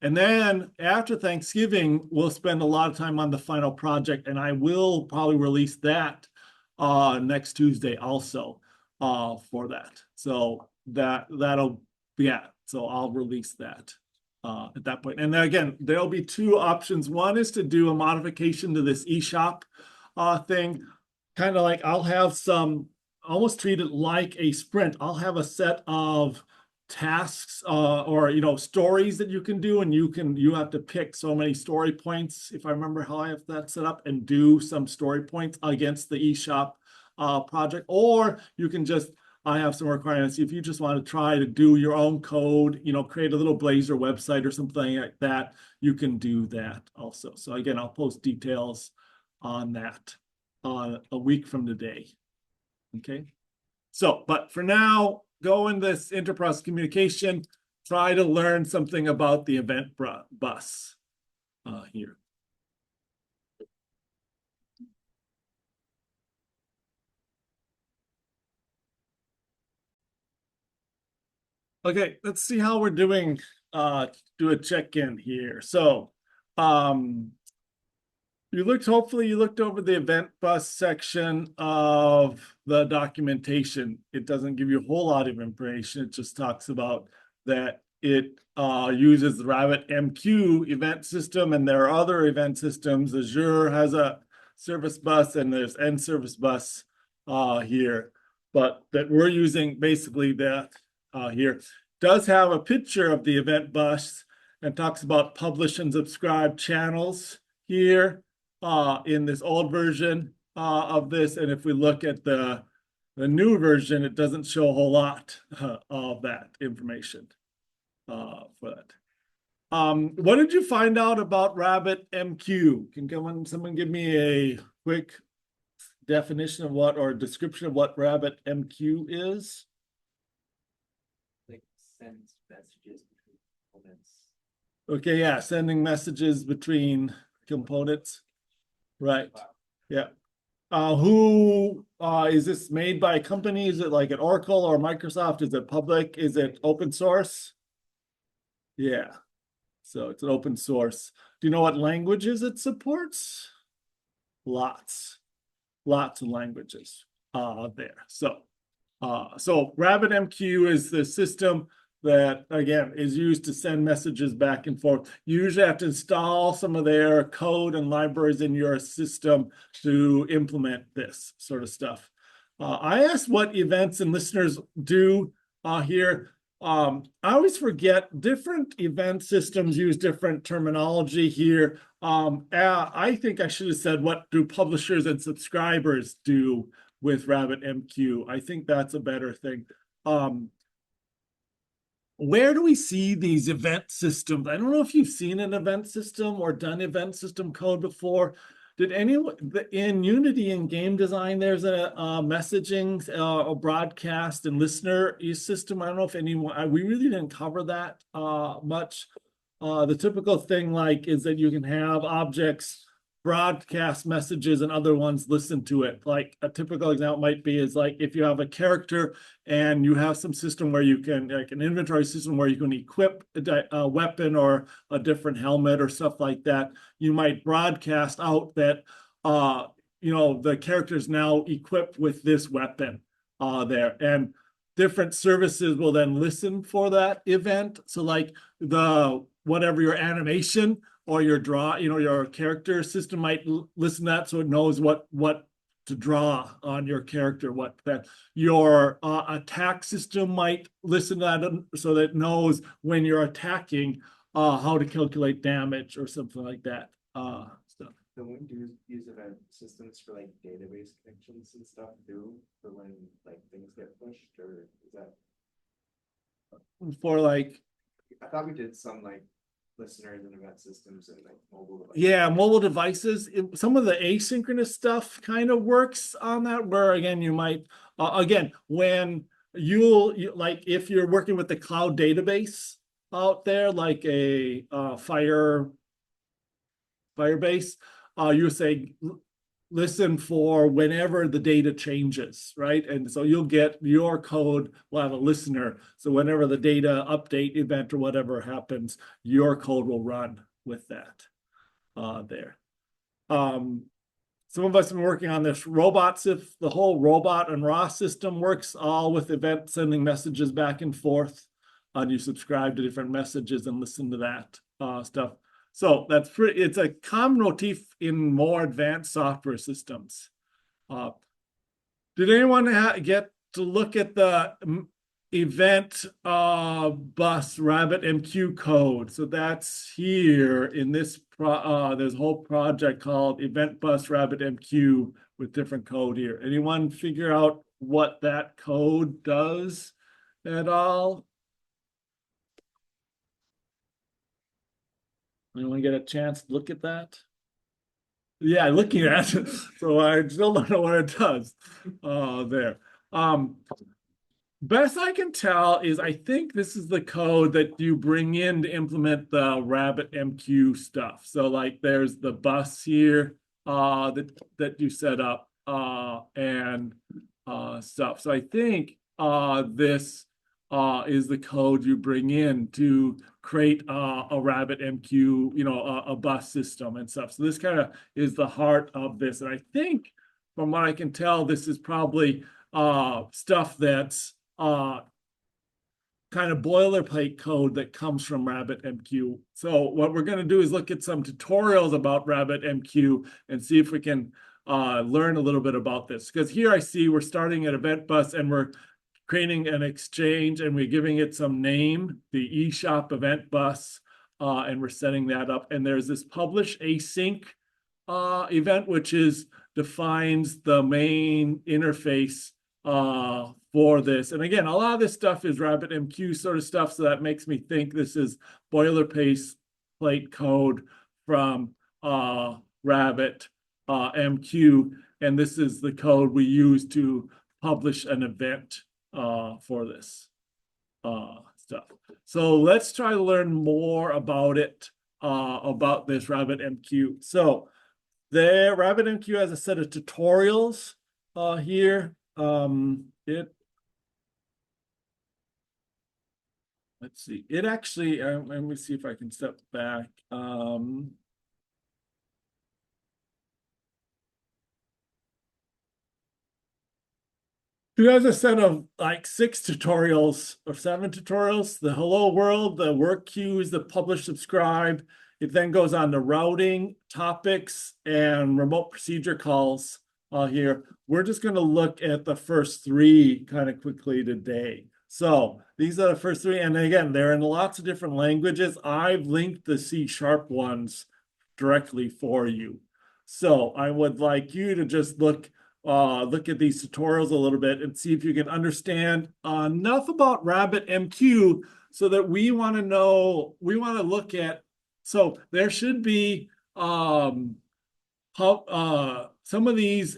And then after Thanksgiving, we'll spend a lot of time on the final project, and I will probably release that next Tuesday also for that. So that'll, yeah, so I'll release that at that point. And then again, there'll be 2 options. One is to do a modification to this eShop thing, kind of like I'll have some, almost treat it like a sprint. I'll have a set of tasks or, you know, stories that you can do, and you have to pick so many story points, if I remember how I have that set up, and do some story points against the eShop project. Or you can just, I have some requirements. If you just want to try to do your own code, you know, create a little Blazor website or something like that, you can do that also. So again, I'll post details on that a week from today. Okay. So, but for now, go in this interprocess communication, try to learn something about the event bus here. Okay, let's see how we're doing. Do a check-in here. So, hopefully you looked over the event bus section of the documentation. It doesn't give you a whole lot of information. It just talks about that it uses the RabbitMQ event system, and there are other event systems. Azure has a service bus, and there's nService bus here, but that we're using basically that here. Does have a picture of the event bus and talks about publish and subscribe channels here in this old version of this. And if we look at the new version, it doesn't show a whole lot of that information for that. What did you find out about RabbitMQ? Can someone give me a quick definition of what, or description of what RabbitMQ is? Like sends messages between components Okay, yeah, sending messages between components. Right, yeah. Who, is this made by a company? Is it like an Oracle or Microsoft? Is it public? Is it open source? Yeah, so it's an open source. Do you know what languages it supports? Lots, lots of languages, there. So RabbitMQ is the system that, again, is used to send messages back and forth. You usually have to install some of their code and libraries in your system to implement this sort of stuff. I asked what events and listeners do here. I always forget different event systems use different terminology here. I think I should have said, what do publishers and subscribers do with RabbitMQ? I think that's a better thing. Where do we see these event systems? I don't know if you've seen an event system or done event system code before. Did anyone in Unity and game design, there's a messaging, a broadcast and listener system. I don't know if anyone, we really didn't cover that much. The typical thing like is that you can have objects broadcast messages and other ones listen to it. Like a typical example might be is like if you have a character and you have some system where you can, like an inventory system where you can equip a weapon or a different helmet or stuff like that, you might broadcast out that the character is now equipped with this weapon there. And different services will then listen for that event. So like the whatever your animation or your draw, your character system might listen to that so it knows what to draw on your character, what that your attack system might listen to that so that it knows when you're attacking how to calculate damage or something like that. So So we do use event systems for like database connections and stuff too, for when like things get pushed, or is that? for like I thought we did some like listeners and event systems and like mobile devices. yeah, mobile devices, some of the asynchronous stuff kind of works on that, where again, you might, again, when like if you're working with the cloud database out there, like a Firebase, you say, listen for whenever the data changes, right? And so you'll get your code will have a listener. So whenever the data update event or whatever happens, your code will run with that there. Some of us have been working on this robots. If the whole robot and raw system works all with event sending messages back and forth, and you subscribe to different messages and listen to that stuff. So that's pretty, it's a common motif in more advanced software systems. Did anyone get to look at the event bus RabbitMQ code? So that's here in this there's a whole project called Event Bus RabbitMQ with different code here. Anyone figure out what that code does at all? Anyone get a chance to look at that? Yeah, looking at it. So I still don't know what it does there. Best I can tell is I think this is the code that you bring in to implement the RabbitMQ stuff. So like there's the bus here that you set up and stuff. So I think this is the code you bring in to create a RabbitMQ, a bus system and stuff. So this kind of is the heart of this. And I think from what I can tell, this is probably stuff that's kind of boilerplate code that comes from RabbitMQ. So what we're going to do is look at some tutorials about RabbitMQ and see if we can learn a little bit about this. Because here I see we're starting at Event Bus and we're creating an exchange and we're giving it some name, the eShop Event Bus, and we're setting that up. And there's this publish async event, which defines the main interface for this. And again, a lot of this stuff is RabbitMQ sort of stuff, so that makes me think this is boilerplate code from RabbitMQ, and this is the code we use to publish an event for this. stuff. So let's try to learn more about it, about this RabbitMQ. So the RabbitMQ has a set of tutorials here. Let's see, it actually, let me see if I can step back. It has a set of like 6 tutorials or 7 tutorials, the hello world, the work queues, the publish subscribe. It then goes on to routing, topics, and remote procedure calls here. We're just going to look at the first 3 kind of quickly today. So these are the first 3. And again, they're in lots of different languages. I've linked the C# ones directly for you. So I would like you to just look at these tutorials a little bit and see if you can understand enough about RabbitMQ so that we want to look at, so there should be how some of these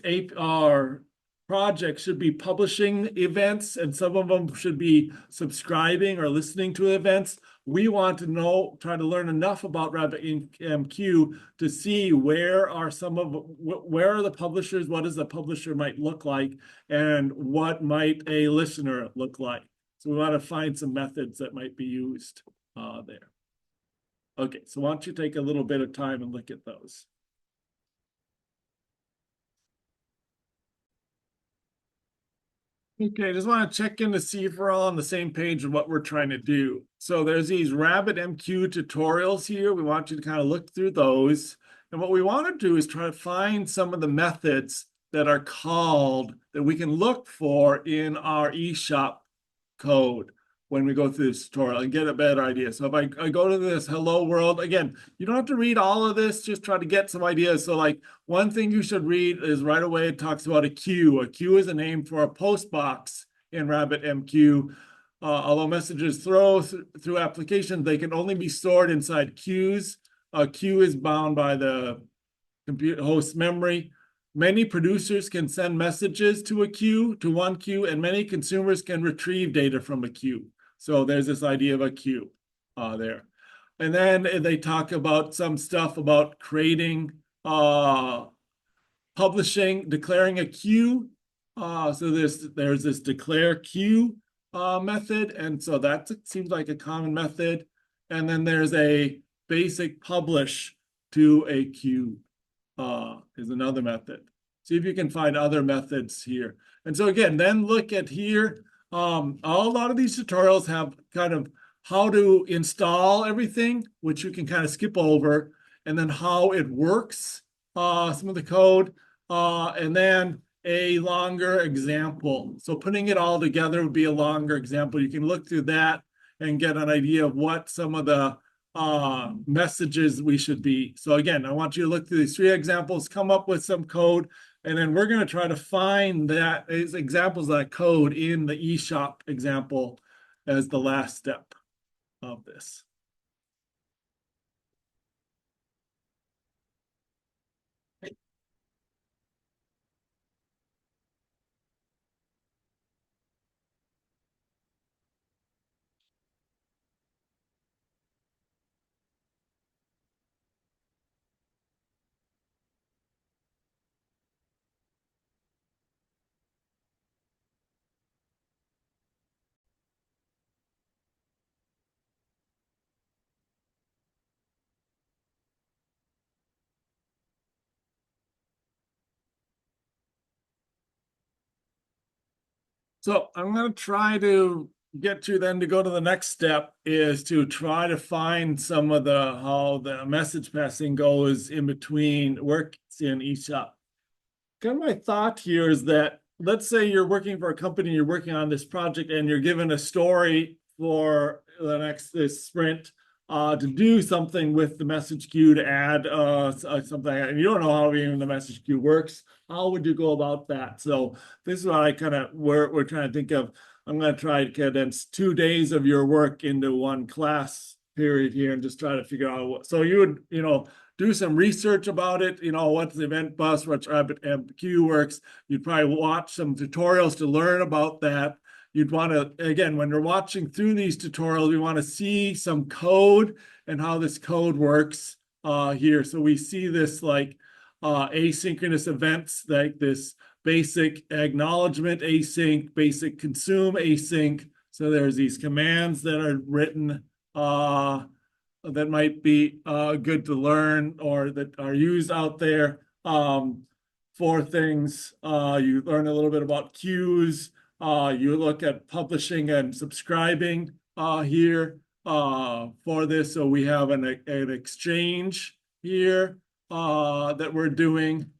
projects should be publishing events and some of them should be subscribing or listening to events. We want to try to learn enough about RabbitMQ to see where are the publishers, what does the publisher might look like, and what might a listener look like. So we want to find some methods that might be used there. Okay, so why don't you take a little bit of time and look at those. Okay, just want to check in to see if we're all on the same page of what we're trying to do. So there's these RabbitMQ tutorials here. We want you to kind of look through those. And what we want to do is try to find some of the methods that are called, that we can look for in our eShop code when we go through this tutorial and get a better idea. So if I go to this hello world, again, you don't have to read all of this, just try to get some ideas. So like one thing you should read is right away, it talks about a queue. A queue is a name for a post box in RabbitMQ. Although messages through applications, they can only be stored inside queues. A queue is bound by the computer host memory. Many producers can send messages to one queue, and many consumers can retrieve data from a queue. So there's this idea of a queue there. And then they talk about some stuff about creating, publishing, declaring a queue. So there's this declare queue method. And so that seems like a common method. And then there's a basic publish to a queue is another method. See if you can find other methods here. And so again, then look at here. A lot of these tutorials have kind of how to install everything, which you can kind of skip over, and then how it works, some of the code, and then a longer example. So putting it all together would be a longer example. You can look through that and get an idea of what some of the messages we should be. So again, I want you to look through these 3 examples, come up with some code, and then we're going to try to find that examples of that code in the eShop example as the last step of this. So I'm going to try to get you then to go to the next step is to try to find some of how the message passing goes in between works in eShop. Kind of my thought here is that let's say you're working for a company, you're working on this project and you're given a story for this sprint to do something with the message queue to add something, and you don't know how even the message queue works. How would you go about that? So this is what we're trying to think of. I'm going to try to condense 2 days of your work into one class period here and just try to figure out what. So you would, do some research about it, what's the event bus, what's RabbitMQ works. You'd probably watch some tutorials to learn about that. you'd want to, again, when you're watching through these tutorials, we want to see some code and how this code works here. So we see this like asynchronous events, like this basic acknowledgement async, basic consume async. So there's these commands that are written that might be good to learn or that are used out there for things. You learn a little bit about queues. You look at publishing and subscribing here for this. So we have an exchange here that we're doing.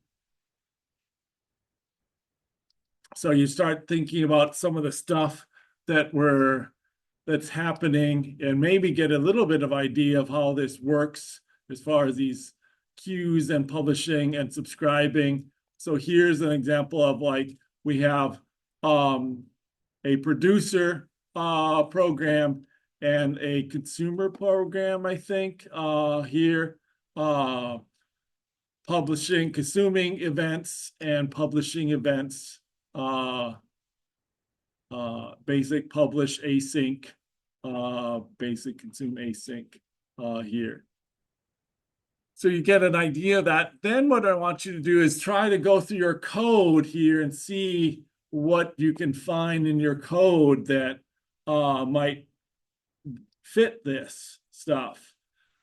So you start thinking about some of the stuff that's happening and maybe get a little bit of idea of how this works as far as these queues and publishing and subscribing. So here's an example of like we have a producer program and a consumer program, I think, here. Publishing, consuming events and publishing events. Basic publish async, basic consume async here. So you get an idea of that. Then what I want you to do is try to go through your code here and see what you can find in your code that might fit this stuff.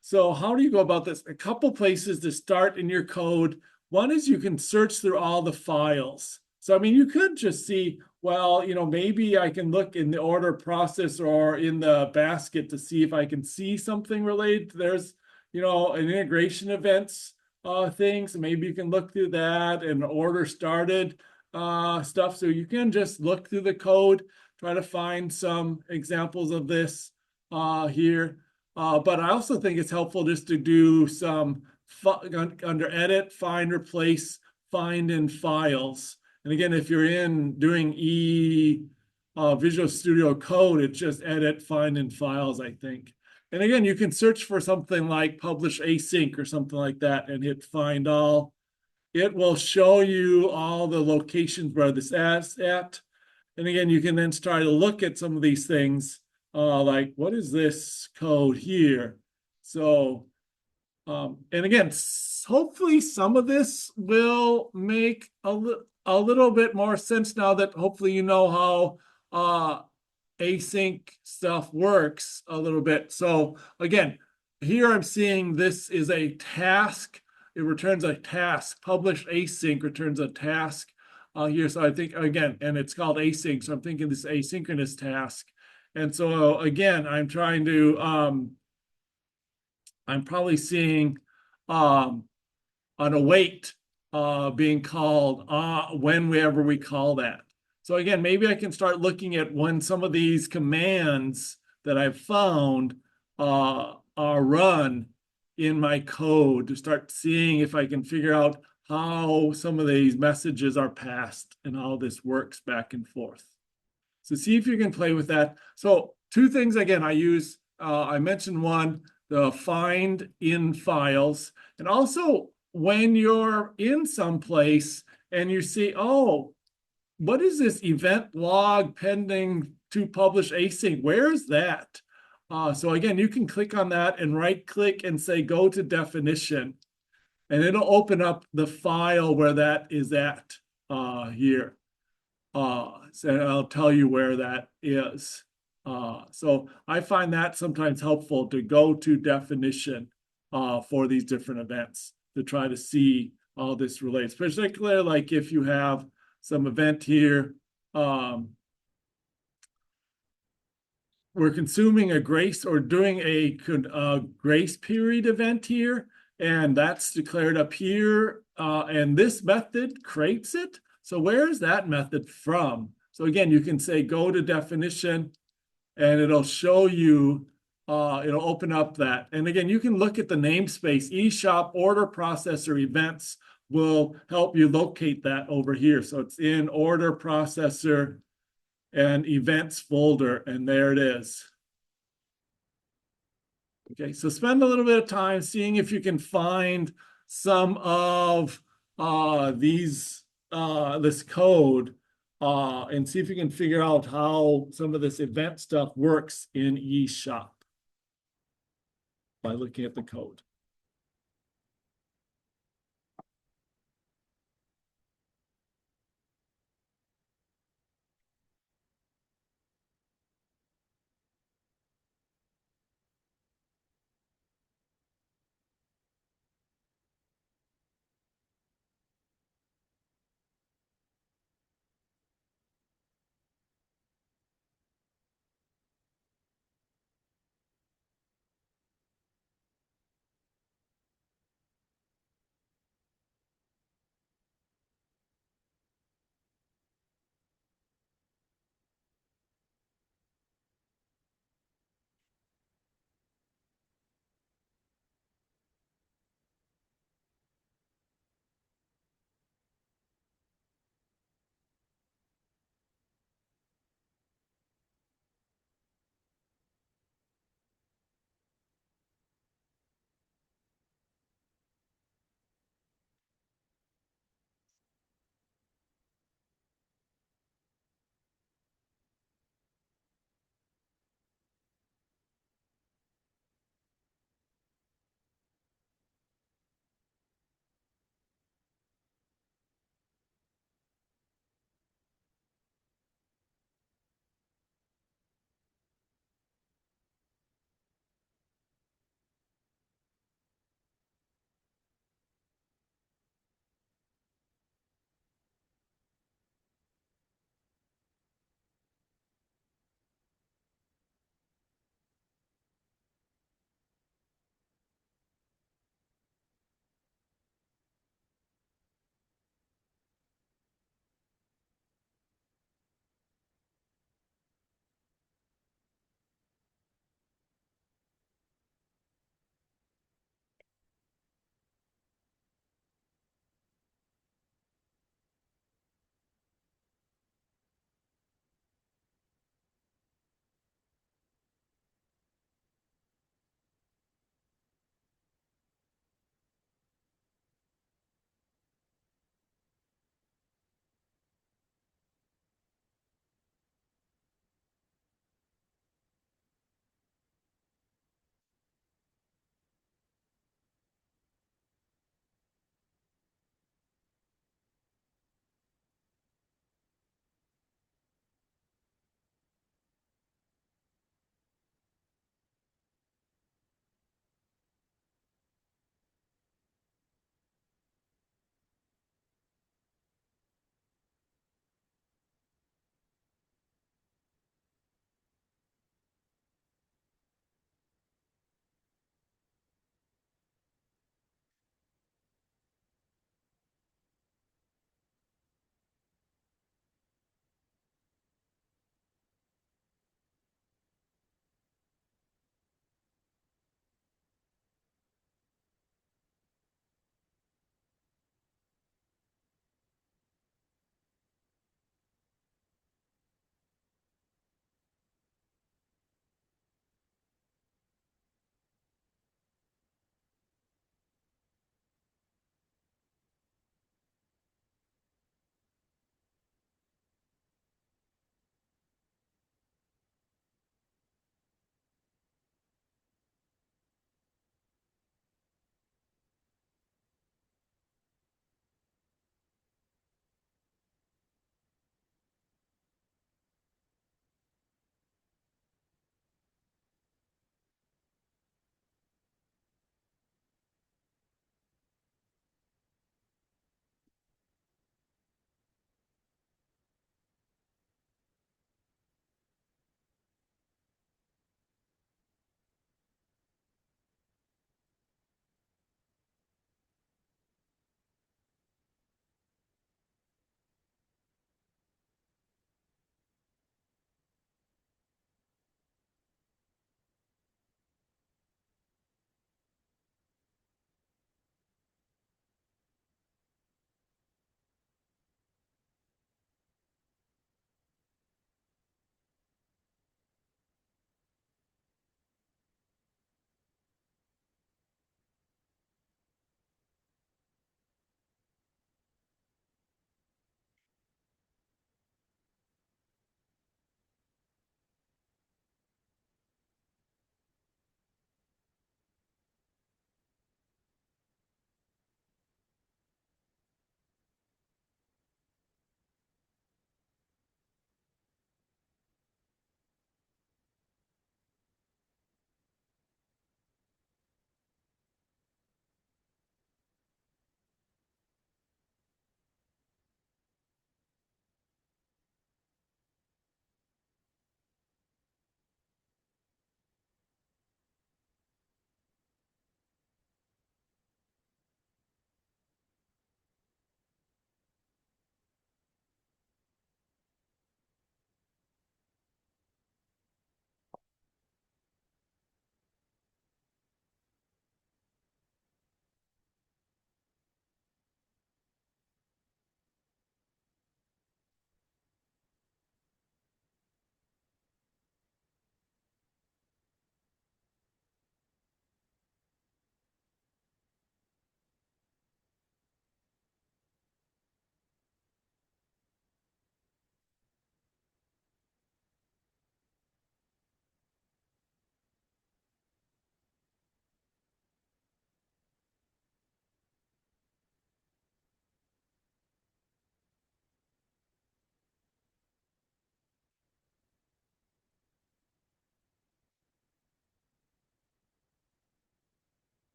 So how do you go about this? A couple places to start in your code. One is you can search through all the files. So, I mean, you could just see, well, you know, maybe I can look in the order process or in the basket to see if I can see something related. There's, you know, an integration events things. Maybe you can look through that and order started stuff. So you can just look through the code, try to find some examples of this here. But I also think it's helpful just to do some under edit, find, replace, find in files. And again, if you're doing Visual Studio Code, it's just edit, find in files, I think. And again, you can search for something like publish async or something like that and hit find all. It will show you all the locations where this is at. And again, you can then start to look at some of these things like, what is this code here? So, and again, hopefully some of this will make a little bit more sense now that hopefully you know how async stuff works a little bit. So again, here I'm seeing this is a task. It returns a task. Publish async returns a task here. So I think, again, and it's called async. So I'm thinking this asynchronous task. And so again, I'm trying to, I'm probably seeing an await being called whenever we call that. So again, maybe I can start looking at when some of these commands that I've found are run in my code to start seeing if I can figure out how some of these messages are passed and how this works back and forth. So see if you can play with that. So two things, again, I use, I mentioned one, the find in files, and also when you're in some place and you see, oh, what is this event log pending to publish async? Where is that? So again, you can click on that and right click and say, go to definition, and it'll open up the file where that is at here. So I'll tell you where that is. So I find that sometimes helpful to go to definition for these different events to try to see how this relates, particularly like if you have some event here. We're consuming a grace or doing a grace period event here, and that's declared up here. And this method creates it. So where is that method from? So again, you can say go to definition and it'll show you, it'll open up that. And again, you can look at the namespace, eShop order processor events will help you locate that over here. So it's in order processor and events folder, and there it is. Okay, so spend a little bit of time seeing if you can find some of this code and see if you can figure out how some of this event stuff works in eShop by looking at the code.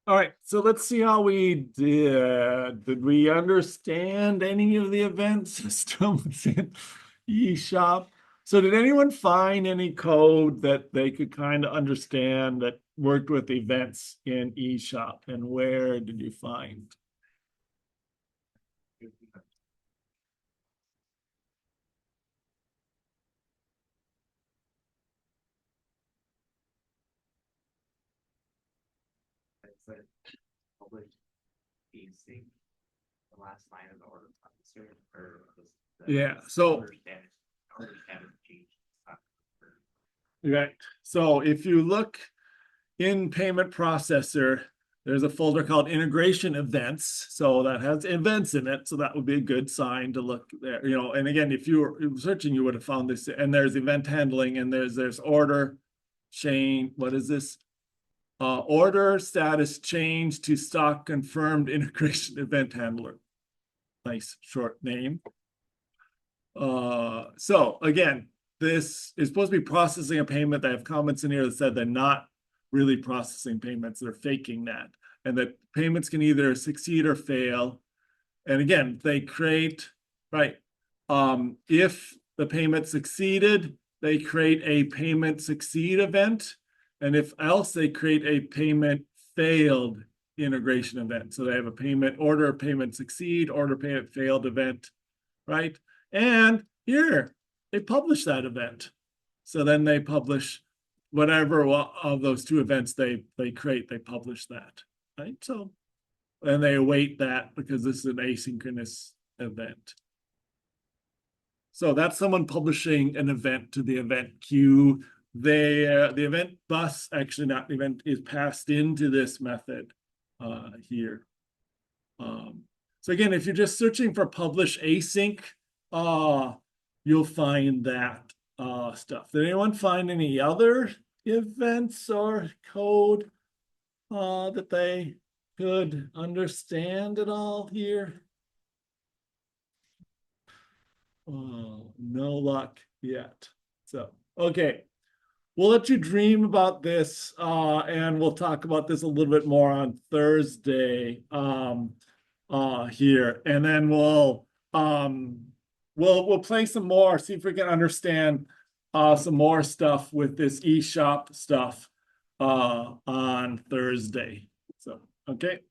All right, so let's see how we did. Did we understand any of the event systems in eShop? So did anyone find any code that they could kind of understand that worked with events in eShop? And where did you find? It's like public basic, the last line of the order officer or the. Yeah, so- Order status change. Right. So if you look in payment processor, there's a folder called integration events. So that has events in it. So that would be a good sign to look there, you know, and again, if you were searching, you would have found this, and there's event handling, and there's order chain. What is this? Order status change to stock confirmed integration event handler. Nice short name. So again, this is supposed to be processing a payment. They have comments in here that said they're not really processing payments, they're faking that. And that payments can either succeed or fail. And again, they create, right? If the payment succeeded, they create a payment succeed event. And if else, they create a payment failed integration event. So they have a payment order, payment succeed, order payment failed event, right? And here, they publish that event. So then they publish whatever of those two events they create, they publish that, right? So, and they await that because this is an asynchronous event. So that's someone publishing an event to the event queue. The event bus, actually not the event, is passed into this method here. So again, if you're just searching for publish async, you'll find that stuff. Did anyone find any other events or code that they could understand at all here? No luck yet. So, okay. We'll let you dream about this, and we'll talk about this a little bit more on Thursday here, and then we'll play some more, see if we can understand some more stuff with this eShop stuff on Thursday. So, okay.